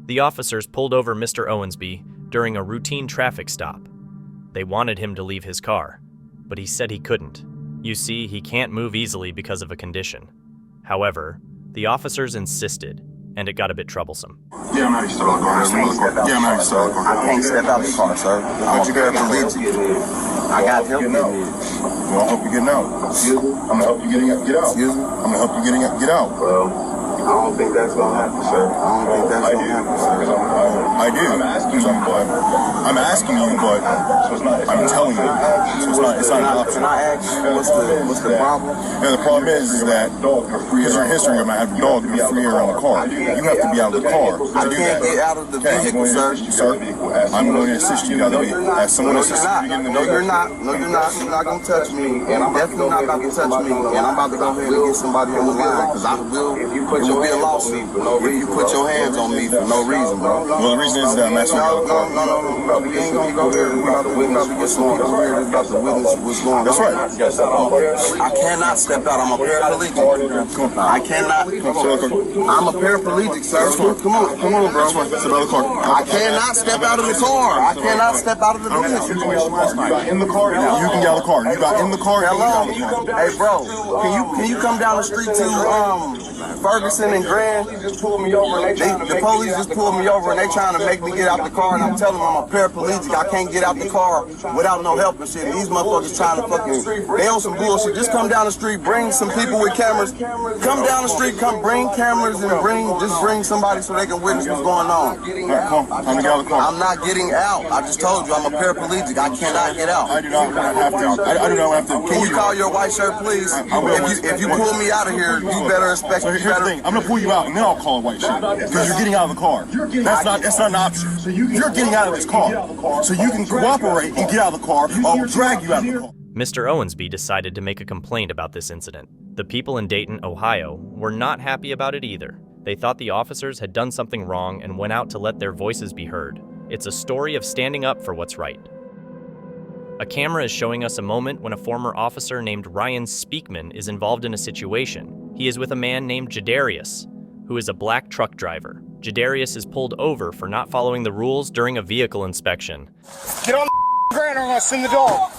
The officers pulled over Mr. Owensby during a routine traffic stop. They wanted him to leave his car, but he said he couldn't. You see, he can't move easily because of a condition. However, the officers insisted, and it got a bit troublesome. Yeah, I'm not used to the car. Yeah, I'm not used to the car. I can't step out the car, sir. But you got to leave. I got help getting out. Well, I'll help you getting out. I'm gonna help you getting out. Get out. I'm gonna help you getting out. Get out. Well, I don't think that's gonna happen, sir. I don't think that's gonna happen, sir. I do. I'm asking you, but I'm telling you. So it's it's not an option. Can I ask what's the problem? And the problem is that because your history, you might have a dog be free around the car. You have to be out of the car to I do can't that. get out of the vehicle, sir. Sir, I'm going to assist you. As someone assist you to get in the No, you're not. No, you're not. You're not going to touch me. And I'm definitely not about to touch me. And I'm about to go ahead and get somebody on the line because I will. It will be a lawsuit if you put your hands on me for no reason, bro. Well, the reason is that I'm asking you out of the car. No. We ain't going to go there. We about to get some people here that's about to witness what's going on. That's right. I cannot step out. I'm a paraplegic. I cannot. I'm a paraplegic, sir. Come on, bro. Step out of the car. I cannot step out of the car. I cannot step out of the vehicle. You got in the car. You can get out of the car. You got in the car. Hello. Hey, bro. Can you come down the street to Ferguson and Grand? The police just pulled me over and they trying to make me get out the car, and I'm telling them I'm a paraplegic. I can't get out the car without no help and shit. And these motherfuckers trying to they on some bullshit. Just come down the street, bring some people with cameras. Come down the street, bring cameras and bring somebody so they can witness what's going on. Alright, come on. I'm get out of the car. I'm not getting out. I just told you I'm a paraplegic. I cannot get out. I do not have to. I do not have to. Can you call your white shirt, please? If you pull me out of here, you better expect. So here's the thing. I'm gonna pull you out and then I'll call a white shirt because you're getting out of the car. That's not an option. You're getting out of this car, so you can cooperate and get out of the car. I'll drag you out of the car. Mr. Owensby decided to make a complaint about this incident. The people in Dayton, Ohio, were not happy about it either. They thought the officers had done something wrong and went out to let their voices be heard. It's a story of standing up for what's right. A camera is showing us a moment when a former officer named Ryan Speakman is involved in a situation. He is with a man named Jadarius, who is a black truck driver. Jadarius is pulled over for not following the rules during a vehicle inspection. Get on the ground or I'm going to send the dog.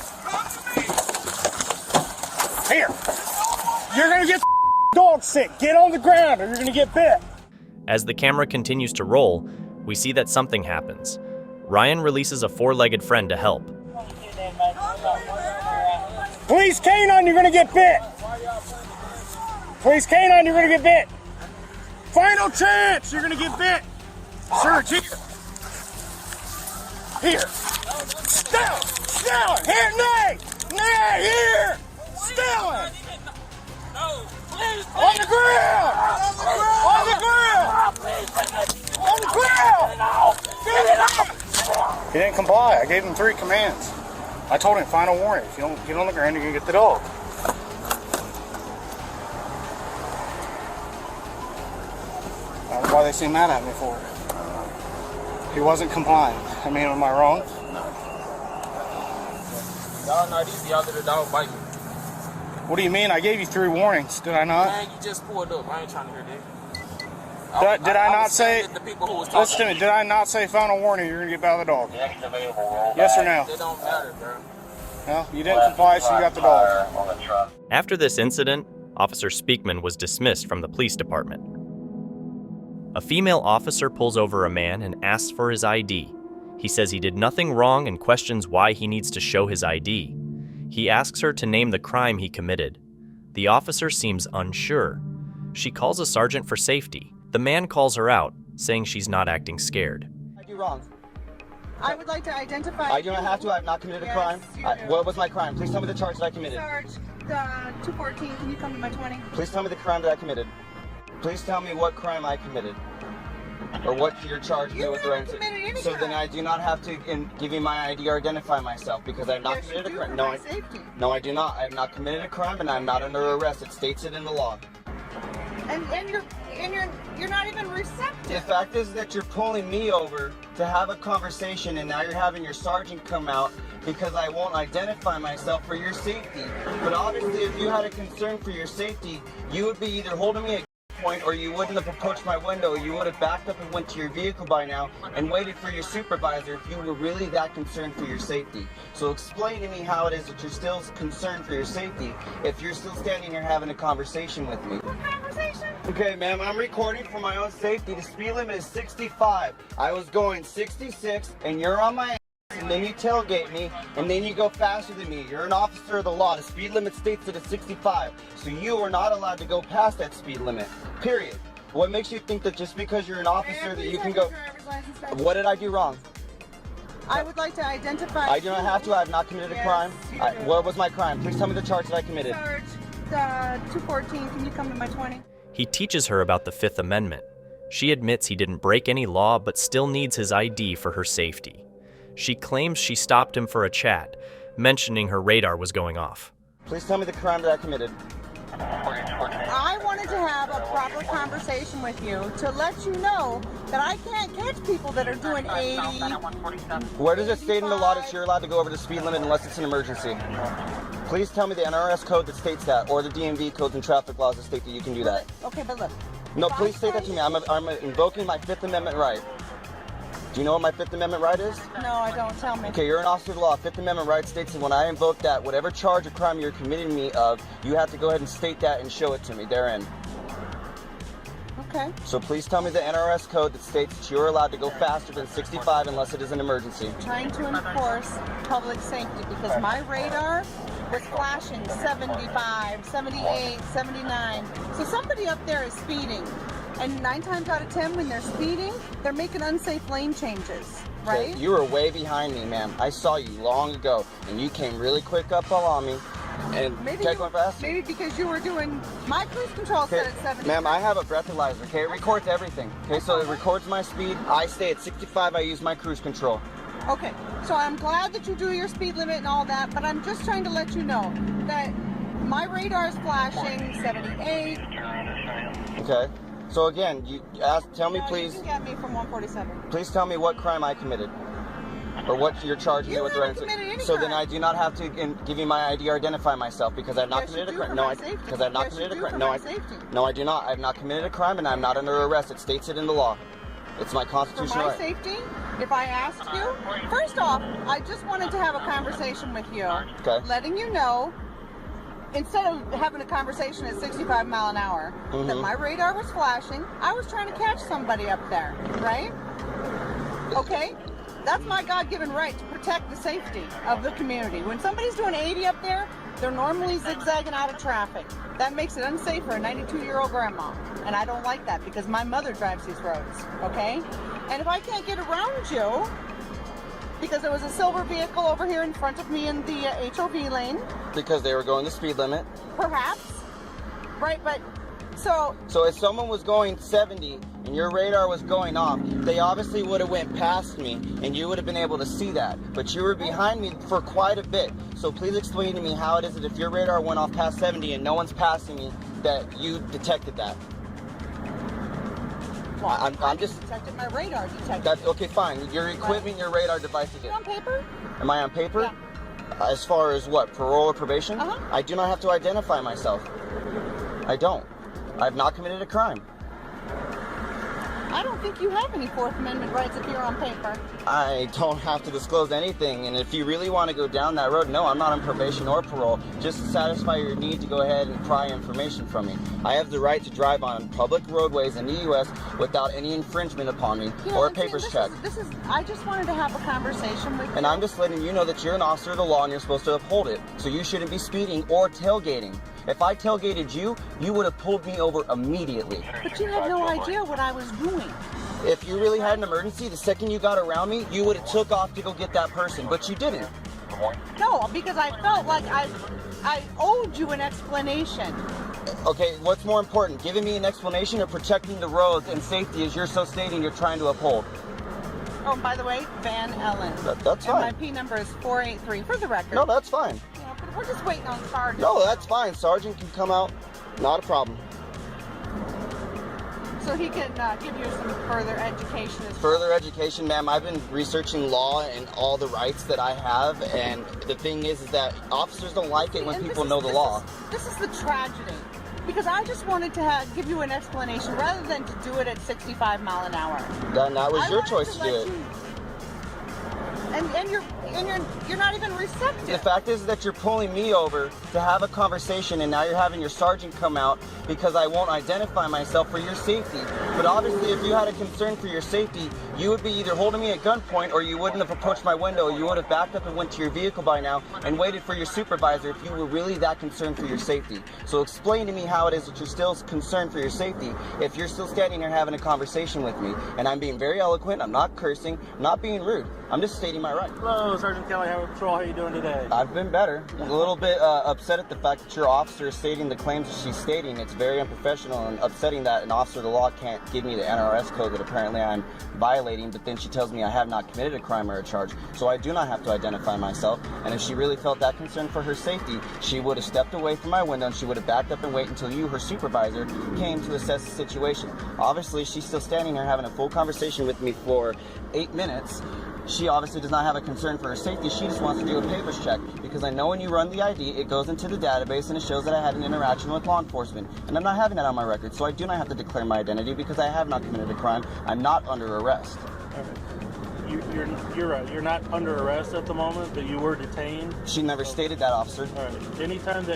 Here. You're going to get the dog sick. Get on the ground or you're going to get bit. As the camera continues to roll, we see that something happens. Ryan releases a four-legged friend to help. Police canine, you're going to get bit. Police canine, you're going to get bit. Final chance, you're going to get bit. Search here. Here. Still. Here, nay, here. Still. On the ground. On the ground. He didn't comply. I gave him 3 commands. I told him, final warning. If you don't get on the ground, you're going to get the dog. That's why they seem mad at me for it. He wasn't complying. I mean, am I wrong? Y'all not easy out there, the dog bite me. What do you mean? I gave you 3 warnings, did I not? Man, you just pulled up. I ain't trying to hear that. Did I not say, the people who was listen to me, did I not say final warning, you're going to get out of the dog? Yes or no? It don't matter, bro. No, you didn't comply, so you got the dog. After this incident, Officer Speakman was dismissed from the police department. A female officer pulls over a man and asks for his ID. He says he did nothing wrong and questions why he needs to show his ID. He asks her to name the crime he committed. The officer seems unsure. She calls a sergeant for safety. The man calls her out, saying she's not acting scared. I do wrong. I would like to identify. I do not have to. I have not committed a crime. What was my crime? Please tell me the charge that I committed. Sarge, 214. Can you come to my 20? Please tell me the crime that I committed. Please tell me what crime I committed. Or what you're charged me with. So then I do not have to give you my ID or identify myself because I have not committed a crime. No, I do not. I have not committed a crime and I'm not under arrest. It states it in the law. And you're not even receptive. The fact is that you're pulling me over to have a conversation and now you're having your sergeant come out because I won't identify myself for your safety. But obviously if you had a concern for your safety, you would be either holding me at point or you wouldn't have approached my window. You would have backed up and went to your vehicle by now and waited for your supervisor if you were really that concerned for your safety. So explain to me how it is that you're still concerned for your safety if you're still standing here having a conversation with me. What conversation? Okay, ma'am, I'm recording for my own safety. The speed limit is 65. I was going 66 and you're on my ass and then you tailgate me and then you go faster than me. You're an officer of the law. The speed limit states that it's 65. So you are not allowed to go past that speed limit. Period. What makes you think that just because you're an officer that you can go... What did I do wrong? I would like to identify. I do not have to. I have not committed a crime. What was my crime? Please tell me the charge that I committed. Charge 214. Can you come to my 20? He teaches her about the Fifth Amendment. She admits he didn't break any law but still needs his ID for her safety. She claims she stopped him for a chat, mentioning her radar was going off. Please tell me the crime that I committed. I wanted to have a proper conversation with you to let you know that I can't catch people that are doing 80. Where does it state in the law that you're allowed to go over the speed limit unless it's an emergency? Please tell me the NRS code that states that, or the DMV codes and traffic laws that state that you can do that. Okay, but look. No, please state that to me. I'm invoking my Fifth Amendment right. Do you know what my Fifth Amendment right is? No, I don't. Tell me. Okay, you're an officer of the law. Fifth Amendment right states that when I invoke that, whatever charge or crime you're committing me of, you have to go ahead and state that and show it to me therein. Okay. So please tell me the NRS code that states that you're allowed to go faster than 65 unless it is an emergency. Trying to enforce public safety because my radar was flashing 75, 78, 79. So somebody up there is speeding. And 9 times out of 10, when they're speeding, they're making unsafe lane changes, right? So you were way behind me, ma'am. I saw you long ago, and you came really quick up on me. And going fast. Maybe because you were doing my cruise control set at 70. Ma'am, I have a breathalyzer, okay? It records everything. Okay, so it records my speed. I stay at 65, I use my cruise control. Okay, so I'm glad that you do your speed limit and all that, but I'm just trying to let you know that my radar is flashing 78. Okay. So again, tell me please. You can get me from 147. Please tell me what crime I committed, or what you're charging me with. So then I do not have to give you my ID or identify myself because I've not committed a crime. No, because I've not committed a crime. No, I do not. I've not committed a crime, and I'm not under arrest. It states it in the law. It's my constitutional right. For my safety, if I asked you, first off, I just wanted to have a conversation with you, letting you know. Instead of having a conversation at 65 mile an hour, that my radar was flashing, I was trying to catch somebody up there, right? Okay? That's my God-given right to protect the safety of the community. When somebody's doing 80 up there, they're normally zigzagging out of traffic. That makes it unsafe for a 92-year-old grandma. And I don't like that because my mother drives these roads, okay? And if I can't get around you, because there was a silver vehicle over here in front of me in the HOV lane. Because they were going the speed limit. Perhaps. Right, but so if someone was going 70 and your radar was going off, they obviously would have went past me and you would have been able to see that. But you were behind me for quite a bit. So please explain to me how it is that if your radar went off past 70 and no one's passing me, that you detected that. Well, I'm just detected my radar detected. That's okay, fine. Your equipment, your radar device again. You on paper? Am I on paper? Yeah. As far as what, parole or probation? I do not have to identify myself. I don't. I have not committed a crime. I don't think you have any Fourth Amendment rights if you're on paper. I don't have to disclose anything, and if you really want to go down that road, no, I'm not on probation or parole. Just to satisfy your need to go ahead and pry information from me. I have the right to drive on public roadways in the U.S. without any infringement upon me or a papers check. I just wanted to have a conversation with you. And I'm just letting you know that you're an officer of the law and you're supposed to uphold it. So you shouldn't be speeding or tailgating. If I tailgated you, you would have pulled me over immediately. But you had no idea what I was doing. If you really had an emergency, the second you got around me, you would have took off to go get that person, but you didn't. No, because I felt like I owed you an explanation. Okay, what's more important, giving me an explanation or protecting the roads and safety as you're so stating you're trying to uphold? Oh, and by the way, Van Ellen. That's fine. And my P number is 483 for the record. No, that's fine. Yeah, but we're just waiting on Sergeant. No, that's fine. Sergeant can come out. Not a problem. So he can give you some further education. Further education, ma'am. I've been researching law and all the rights that I have, and the thing is that officers don't like it when people know the law. This is the tragedy. Because I just wanted to give you an explanation rather than to do it at 65 mile an hour. Then that was your choice to do it. And and you're not even receptive. The fact is that you're pulling me over to have a conversation, and now you're having your sergeant come out because I won't identify myself for your safety. But obviously, if you had a concern for your safety, you would be either holding me at gunpoint or you wouldn't have approached my window. You would have backed up and went to your vehicle by now and waited for your supervisor if you were really that concerned for your safety. So explain to me how it is that you're still concerned for your safety if you're still standing here having a conversation with me. And I'm being very eloquent, I'm not cursing, I'm not being rude. I'm just stating my right. Hello, Sergeant Kelly, Highway Patrol. How are you doing today? I've been better. I'm a little bit upset at the fact that your officer is stating the claims that she's stating. It's very unprofessional and upsetting that an officer of the law can't give me the NRS code that apparently I'm violating, but then she tells me I have not committed a crime or a charge. So I do not have to identify myself. And if she really felt that concerned for her safety, she would have stepped away from my window and she would have backed up and waited until you, her supervisor, came to assess the situation. Obviously, she's still standing here having a full conversation with me for 8 minutes. She obviously does not have a concern for her safety. She just wants to do a papers check because I know when you run the ID, it goes into the database and it shows that I had an interaction with law enforcement. And I'm not having that on my record, so I do not have to declare my identity because I have not committed a crime. I'm not under arrest. You're right. You're not under arrest at the moment, but you were detained. She never stated that, officer. All right. Anytime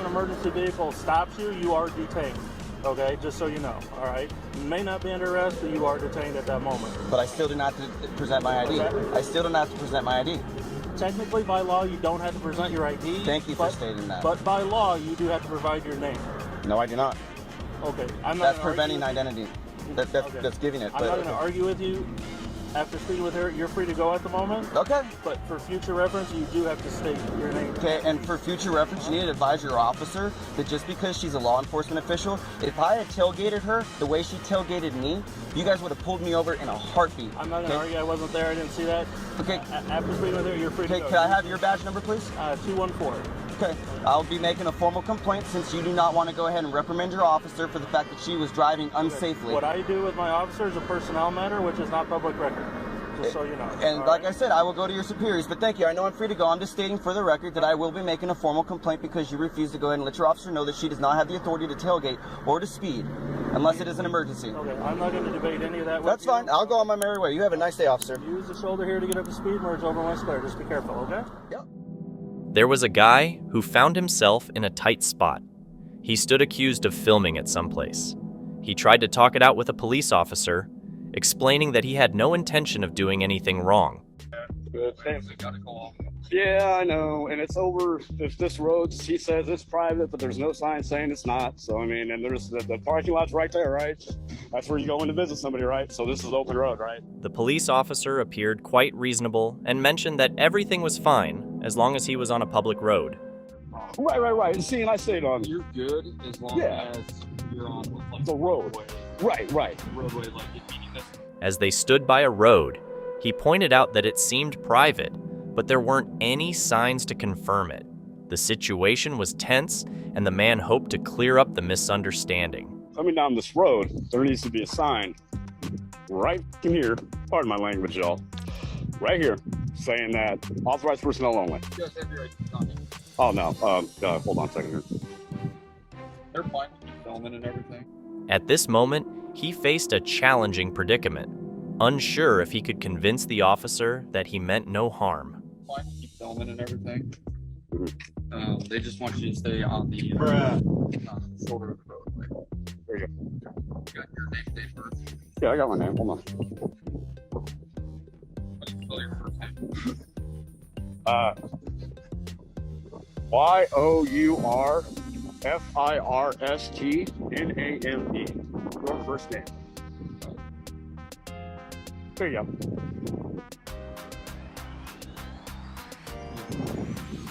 an emergency vehicle stops you, you are detained. Okay, just so you know, all right? You may not be under arrest, but you are detained at that moment. But I still do not have to present my ID. I still do not have to present my ID. Technically, by law, you don't have to present your ID. Thank you for stating that. But by law, you do have to provide your name. No, I do not. Okay, That's preventing identity. That's giving it. I'm not going to argue with you. After speaking with her, you're free to go at the moment. Okay. But for future reference, you do have to state your name. Okay, and for future reference, you need to advise your officer that just because she's a law enforcement official, if I had tailgated her the way she tailgated me, you guys would have pulled me over in a heartbeat. I'm not going to argue. I wasn't there. I didn't see that. Okay. After speaking with her, you're free to go. Can I have your badge number, please? 214. Okay, I'll be making a formal complaint since you do not want to go ahead and reprimand your officer for the fact that she was driving unsafely. What I do with my officer is a personnel matter, which is not public record. Just so you know. And like I said, I will go to your superiors, but thank you. I know I'm free to go. I'm just stating for the record that I will be making a formal complaint because you refuse to go ahead and let your officer know that she does not have the authority to tailgate or to speed unless it is an emergency. Okay, I'm not going to debate any of that with That's fine. I'll go on my merry way. You have a nice day, officer. Use the shoulder here to get up to speed, merge over my square. Just be careful, okay? Yep. There was a guy who found himself in a tight spot. He stood accused of filming at some place. He tried to talk it out with a police officer, explaining that he had no intention of doing anything wrong. Yeah, I know, and it's over. If this road, he says it's private, but there's no sign saying it's not. So, I mean, and there's the parking lot's right there, right? That's where you go in to visit somebody, right? So this is open road, right? The police officer appeared quite reasonable and mentioned that everything was fine as long as he was on a public road. Right. See, and I say it on. You're good as long as you're on like, the road. Right. Roadway, like As they stood by a road, he pointed out that it seemed private, but there weren't any signs to confirm it. The situation was tense, and the man hoped to clear up the misunderstanding. Coming down this road, there needs to be a sign right in here, pardon my language, y'all, right here, saying that authorized personnel only. Oh, no. Hold on a second here. They're fine with you filming and everything. At this moment, he faced a challenging predicament, unsure if he could convince the officer that he meant no harm. Fine with you filming and everything. They just want you to stay on the shoulder of the roadway. There you go. You got your name, date, birth. Yeah, I got my name. Hold on. How do you spell your first name? YOURFIRSTNAME. Your first name. There you go.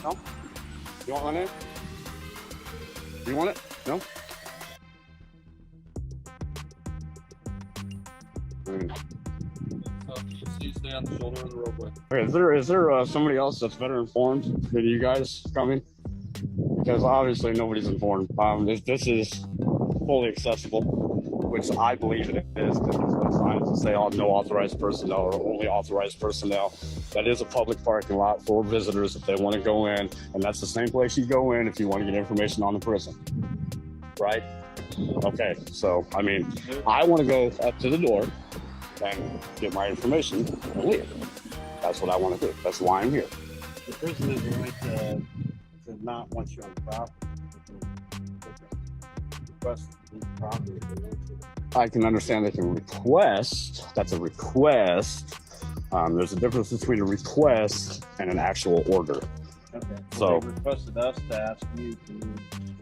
No? You want my name? You want it? No? You stay on the shoulder of the roadway. Okay, is there somebody else that's better informed than you guys coming? Because obviously nobody's informed. This is fully accessible, which I believe it is, because there's no signs that say no authorized personnel or only authorized personnel. That is a public parking lot for visitors if they want to go in, and that's the same place you go in if you want to get information on the prison, right? Okay, so I mean, I want to go up to the door and get my information and leave. That's what I want to do. That's why I'm here. The person has the right to not want you on the property. Request to leave the property if they want to. I can understand they can request. That's a request. There's a difference between a request and an actual order. Okay. So they requested us to ask you to.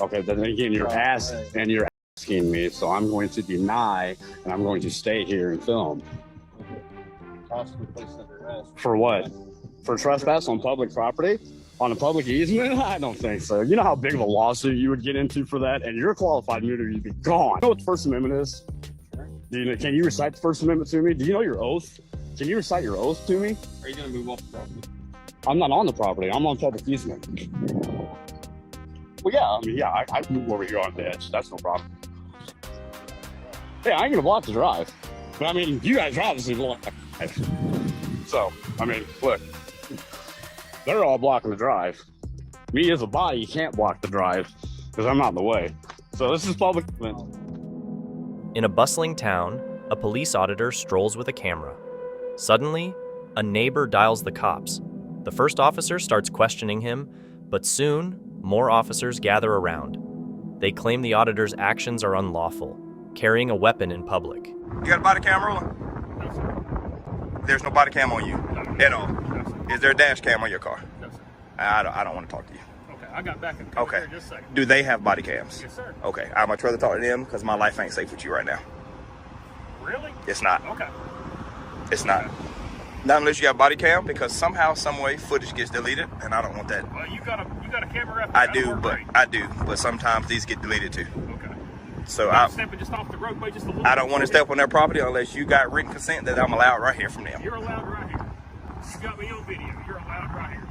Okay, then again, you're asking me, so I'm going to deny, and I'm going to stay here and film. Possibly placed under arrest. For what? For trespass on public property? On a public easement? I don't think so. You know how big of a lawsuit you would get into for that, and your qualified immunity would be gone. You know what the First Amendment is? Sure. Can you recite the First Amendment to me? Do you know your oath? Can you recite your oath to me? Are you going to move off the property? I'm not on the property. I'm on public easement. Well, yeah, I can move over here on the edge. That's no problem. Yeah, I ain't gonna block the drive. But I mean, you guys are obviously blocking the drive. So, I mean, look, they're all blocking the drive. Me as a body can't block the drive because I'm not in the way. So this is public. In a bustling town, a police auditor strolls with a camera. Suddenly, a neighbor dials the cops. The first officer starts questioning him, but soon, more officers gather around. They claim the auditor's actions are unlawful, carrying a weapon in public. You got a body cam rolling? There's no body cam on you at all. Is there a dash cam on your car? No, sir. I don't want to talk to you. Okay, I got back in the car Okay. here just a second. Do they have body cams? Yes, sir. Okay, I'd much rather talk to them because my life ain't safe with you right now. Really? It's not. Okay. It's not. Not unless you have body cam, because somehow, some way, footage gets deleted, and I don't want that. Well, you got a camera up. I do, but sometimes these get deleted too. Okay. So Stepping just off the roadway just a little I don't want to step on their property unless you got written consent that I'm allowed right here from them. You're allowed right here. You got me on video. You're allowed right here.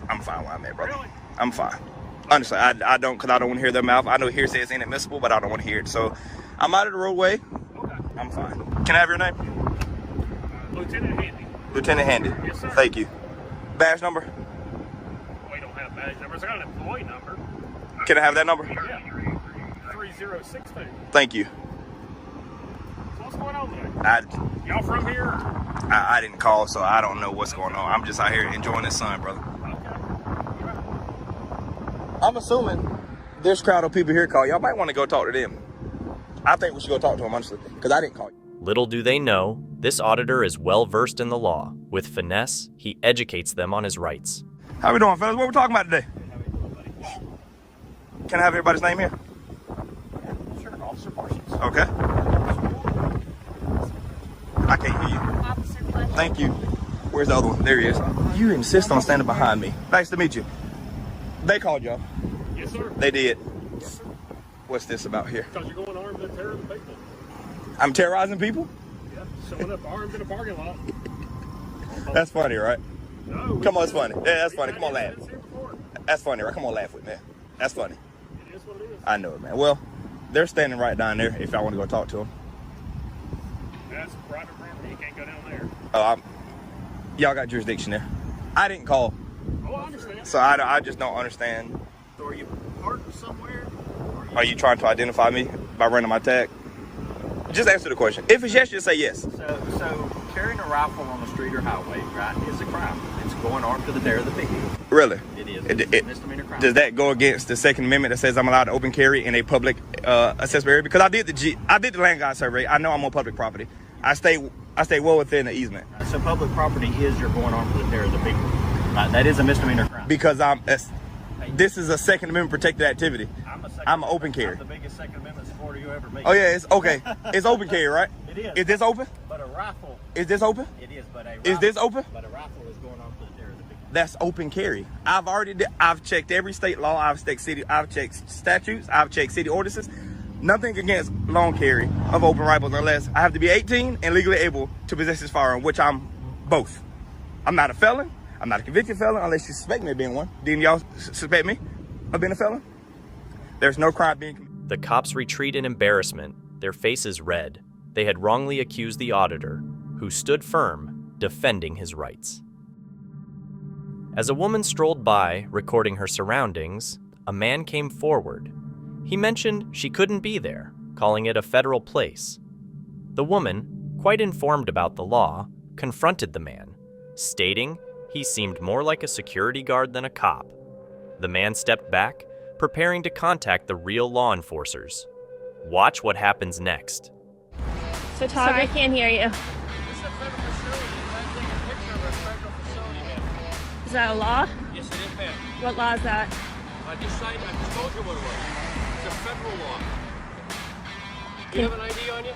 I'm fine where I'm at, brother. Really? I'm fine. Honestly, I don't, because I don't want to hear their mouth. I know hearsay is inadmissible, but I don't want to hear it. So I'm out of the roadway. Okay. I'm fine. Can I have your name? Lieutenant Handy. Lieutenant Handy. Yes, sir. Thank you. Badge number? We don't have badge numbers. I got an employee number. Can I have that number? Yeah. 3062. Thank you. So what's going on today? Y'all from here? I didn't call, so I don't know what's going on. I'm just out here enjoying the sun, brother. I'm assuming this crowd of people here call. Y'all might want to go talk to them. I think we should go talk to them, honestly, because I didn't call you. Little do they know, this auditor is well versed in the law. With finesse, he educates them on his rights. How we doing, fellas? What we talking about today? Can I have everybody's name here? Sure, Officer Parsons. Okay. I can't hear you. Thank you. Where's the other one? There he is. You insist on standing behind me. Nice to meet you. They called y'all. Yes, sir. They did. What's this about here? Because you're going armed and terrorizing people. I'm terrorizing people? Yeah, showing up armed in a parking lot. That's funny, right? No. Come on, it's funny. Yeah, that's funny. Come on, laugh. That's funny, right? Come on, laugh with me. That's funny. It is what it is. I know it, man. Well, they're standing right down there if y'all want to go talk to them. That's private property. You can't go down there. Oh, y'all got jurisdiction there. I didn't call. Oh, I understand. So I just don't understand. So are you parked somewhere? Are you trying to identify me by running my tag? Just answer the question. If it's yes, just say yes. So carrying a rifle on the street or highway, right, is a crime. It's going armed to the terror of the people. Really? It is. It's a misdemeanor crime. Does that go against the Second Amendment that says I'm allowed to open carry in a public accessible area? Because I did the land guard survey. I know I'm on public property. I stay well within the easement. So public property is you're going armed to the terror of the people. Right, that is a misdemeanor crime. Because this is a Second Amendment protected activity. I'm an open carry. I'm the biggest Second Amendment supporter you ever meet. Oh yeah, it's okay. It's open carry, right? It is. Is this open? But a rifle. Is this open? It is, but a rifle. Is this open? But a rifle is going on for the terror of the people. That's open carry. I've checked every state law. I've checked statutes. I've checked city ordinances. Nothing against long carry of open rifles unless I have to be 18 and legally able to possess this firearm, which I'm both. I'm not a felon. I'm not a convicted felon unless you suspect me of being one. Didn't y'all suspect me of being a felon? There's no crime being committed. The cops retreat in embarrassment, their faces red. They had wrongly accused the auditor, who stood firm, defending his rights. As a woman strolled by, recording her surroundings, a man came forward. He mentioned she couldn't be there, calling it a federal place. The woman, quite informed about the law, confronted the man, stating he seemed more like a security guard than a cop. The man stepped back, preparing to contact the real law enforcers. Watch what happens next. Sorry, I can't hear you. Is that a law? Yes, it is, ma'am. What law is that? I just told you what it was. It's a federal law. Do you have an ID on you?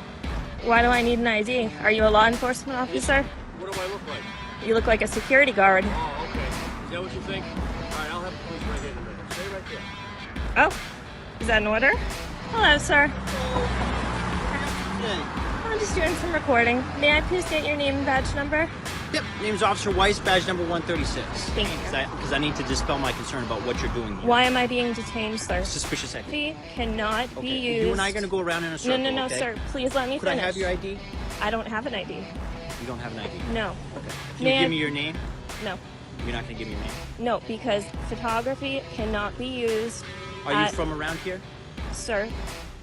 Why do I need an ID? Are you a law enforcement officer? What do I look like? You look like a security guard. Oh, okay. Is that what you think? All right, I'll have the police right here in a minute. Stay right there. Oh, is that an order? Hello, sir. I'm just doing some recording. May I please get your name and badge number? Yep, name's Officer Weiss, badge number 136. Thank you. Because I need to dispel my concern about what you're doing here. Why am I being detained, sir? Suspicious activity. Cannot be used. You and I are going to go around in a circle, No, okay? sir. Please let me Could finish. I have your ID? I don't have an ID. You don't have an ID? No. Okay. Can you give me your name? No. You're not going to give me your name? No, because photography cannot be used. Are you from around here? Sir.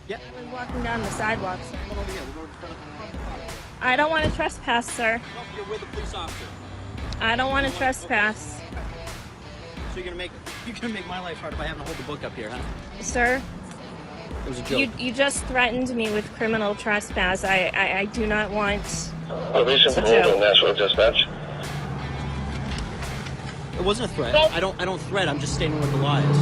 Yep. I was walking down the sidewalk, sir. I don't want to trespass, sir. No, you're with a police officer. I don't want to trespass. So you're gonna make my life harder by having to hold the book up here, huh? Sir, it was a joke. You just threatened me with criminal trespass. I do not want Police to and National Dispatch. It wasn't a threat. I don't threat. I'm just stating what the law is.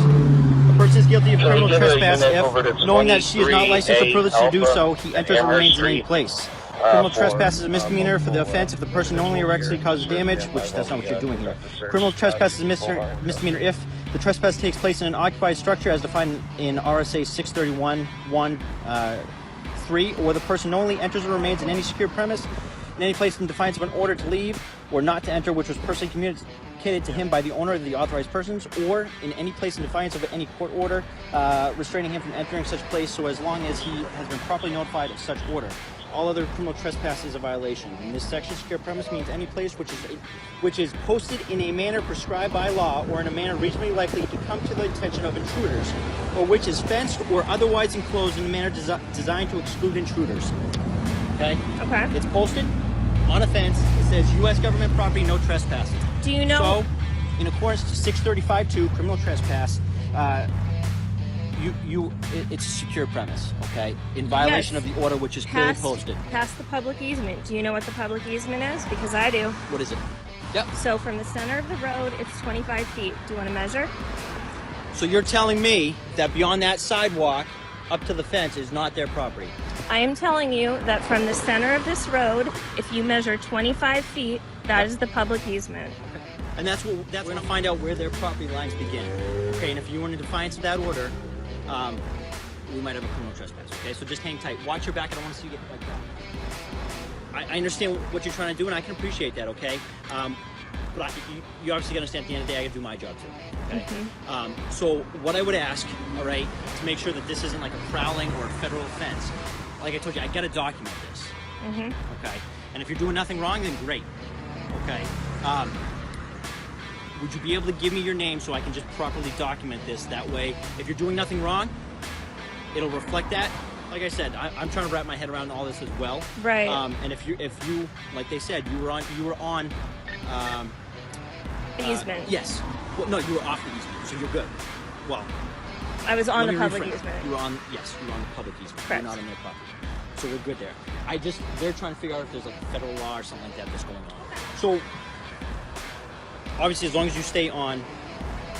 A person is guilty of criminal trespass if, knowing that she is not licensed or privileged to do so, he enters or remains in any place. Criminal trespass is a misdemeanor for the offense if the person knowingly or recklessly causes damage, which that's not what you're doing here. Criminal trespass is a misdemeanor if the trespass takes place in an occupied structure as defined in RSA 631(1)(3), or the person knowingly enters or remains in any secure premise in any place in defiance of an order to leave or not to enter, which was personally communicated to him by the owner of the authorized persons, or in any place in defiance of any court order restraining him from entering such place, so as long as he has been properly notified of such order. All other criminal trespass is a violation. In this section, secure premise means any place which is posted in a manner prescribed by law or in a manner reasonably likely to come to the attention of intruders, or which is fenced or otherwise enclosed in a manner designed to exclude intruders. Okay? Okay. It's posted on a fence. It says U.S. government property, no trespassing. Do you know? So, in accordance to 635(2), criminal trespass, it's a secure premise, okay? In violation of the order, which is clearly posted. Past the public easement. Do you know what the public easement is? Because I do. What is it? Yep. So from the center of the road, it's 25 feet. Do you want to measure? So you're telling me that beyond that sidewalk, up to the fence, is not their property? I am telling you that from the center of this road, if you measure 25 feet, that is the public easement. And that's we're going to find out where their property lines begin. Okay, and if you want to defiance of that order, we might have a criminal trespass, okay? So just hang tight. Watch your back. I don't want to see you get like that. I understand what you're trying to do, and I can appreciate that, okay? But you obviously understand at the end of the day, I got to do my job too, okay? Mm-hmm. So what I would ask, all right, to make sure that this isn't like a prowling or a federal offense, like I told you, I got to document this, okay? And if you're doing nothing wrong, then great, okay? Would you be able to give me your name so I can just properly document this? That way, if you're doing nothing wrong, it'll reflect that. Like I said, I'm trying to wrap my head around all this as well. Right. And if you, like they said, you were on the easement. Yes. Well, no, you were off the easement, so you're good. Well, I was on the public rephrase. easement. You were on, yes, you were on the public easement. Correct. You're not on their property. So we're good there. They're trying to figure out if there's like a federal law or something like that that's going on. So, obviously, as long as you stay on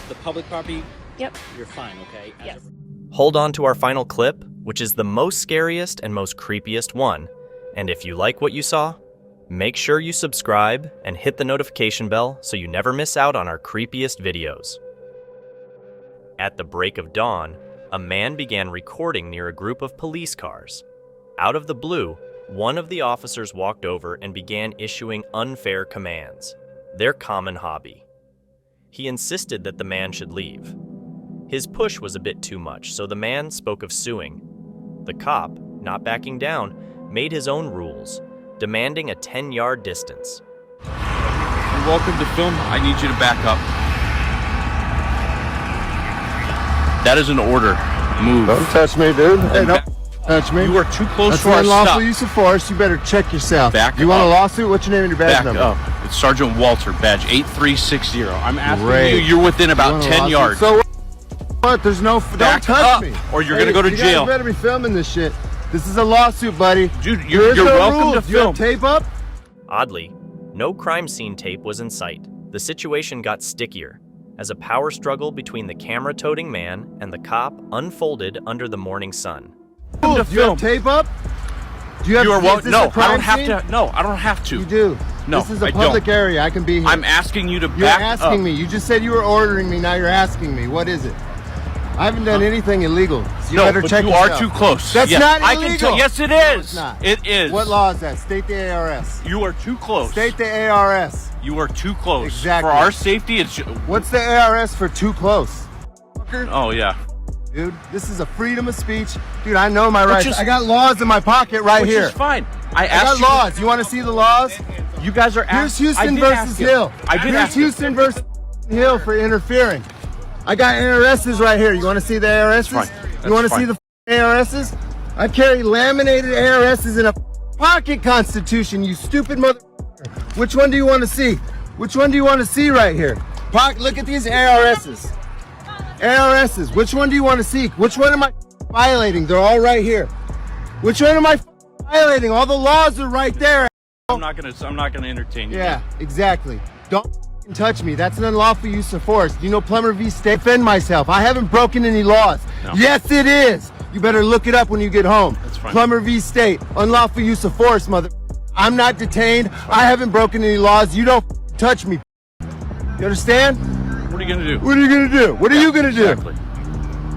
the public property, you're fine, okay? Yes. Hold on to our final clip, which is the most scariest and most creepiest one. And if you like what you saw, make sure you subscribe and hit the notification bell so you never miss out on our creepiest videos. At the break of dawn, a man began recording near a group of police cars. Out of the blue, one of the officers walked over and began issuing unfair commands, their common hobby. He insisted that the man should leave. His push was a bit too much, so the man spoke of suing. The cop, not backing down, made his own rules, demanding a 10-yard distance. You're welcome to film. I need you to back up. That is an order. Move. Don't touch me, dude. Hey, no. touch me. You are too close That's to our unlawful stop. use of force. You better check yourself. Back You want up. a lawsuit? What's your name and your badge Back number? up. It's Sergeant Walter, badge 8360. I'm asking Great. you. You're within You about want a 10 lawsuit? yards. So what? There's no. Back Don't touch up, me. or you're gonna go to you jail. Guys better be filming this shit. This is a lawsuit, buddy. Dude, you're no welcome rules. to You have film. tape up? Oddly, no crime scene tape was in sight. The situation got stickier as a power struggle between the camera-toting man and the cop unfolded under the morning sun. Do you have tape up? Do you have? You are is this no, a crime I don't have scene? to. No, I don't have to. You do. No, This is a I public don't. area. I can be here. I'm asking you to You're back asking up. me. You just said you were ordering me. Now you're asking me. What is it? I haven't done anything illegal. So you No, better but check you are yourself. too close. That's Yes, not I illegal. can tell. Yes, it No, is. it's not. It is. What law is that? State the ARS. You are too close. State the ARS. You are too close. Exactly. For our safety, it's. What's the ARS for too close? Oh yeah. Dude, this is a freedom of speech. Dude, I know my Which rights. is- I got laws in my pocket right Which here. is fine. I got asked you. laws. You want to see the laws? You guys are. Here's I Houston did versus ask you. Hill. I did Here's ask you. Houston versus Hill for interfering. I got ARSs right here. You want to see the ARSs? Fine. You want to That's see the ARSs? I carry laminated ARSs in a pocket constitution, you stupid mother. Which one do you want to see? Which one do you want to see right here? Look at these ARSs. ARSs. Which one do you want to see? Which one am I violating? They're all right here. Which one am I violating? All the laws are right there. I'm not gonna entertain you. Yeah, exactly. Don't f***ing touch me. That's an unlawful use of force. Do you know Plummer v. State? Defend myself. I haven't broken any laws. No. Yes, it is. You better look it up when you get home. That's fine. Plummer v. State. Unlawful use of force, mother. I'm not detained. I haven't broken any laws. You don't f***ing touch me. You understand? What are you gonna do? What are you gonna do? What are you gonna do? Exactly.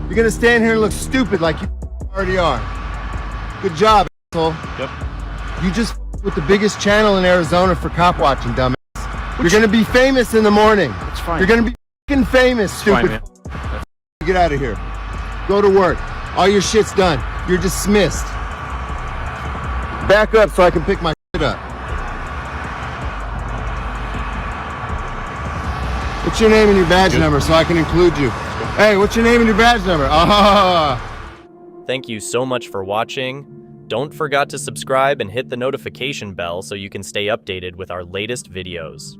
You're gonna stand here and look stupid like you already are. Good job, asshole. Yep. You just with the biggest channel in Arizona for cop watching, dumbass. You're gonna be famous in the morning. It's fine. You're gonna be f***ing famous, It's fine, stupid. man. Get out of here. Go to work. All your shit's done. You're dismissed. Back up so I can pick my shit up. What's your name and your badge number so I can include you? Hey, what's your name and your badge number? Thank you so much for watching. Don't forget to subscribe and hit the notification bell so you can stay updated with our latest videos.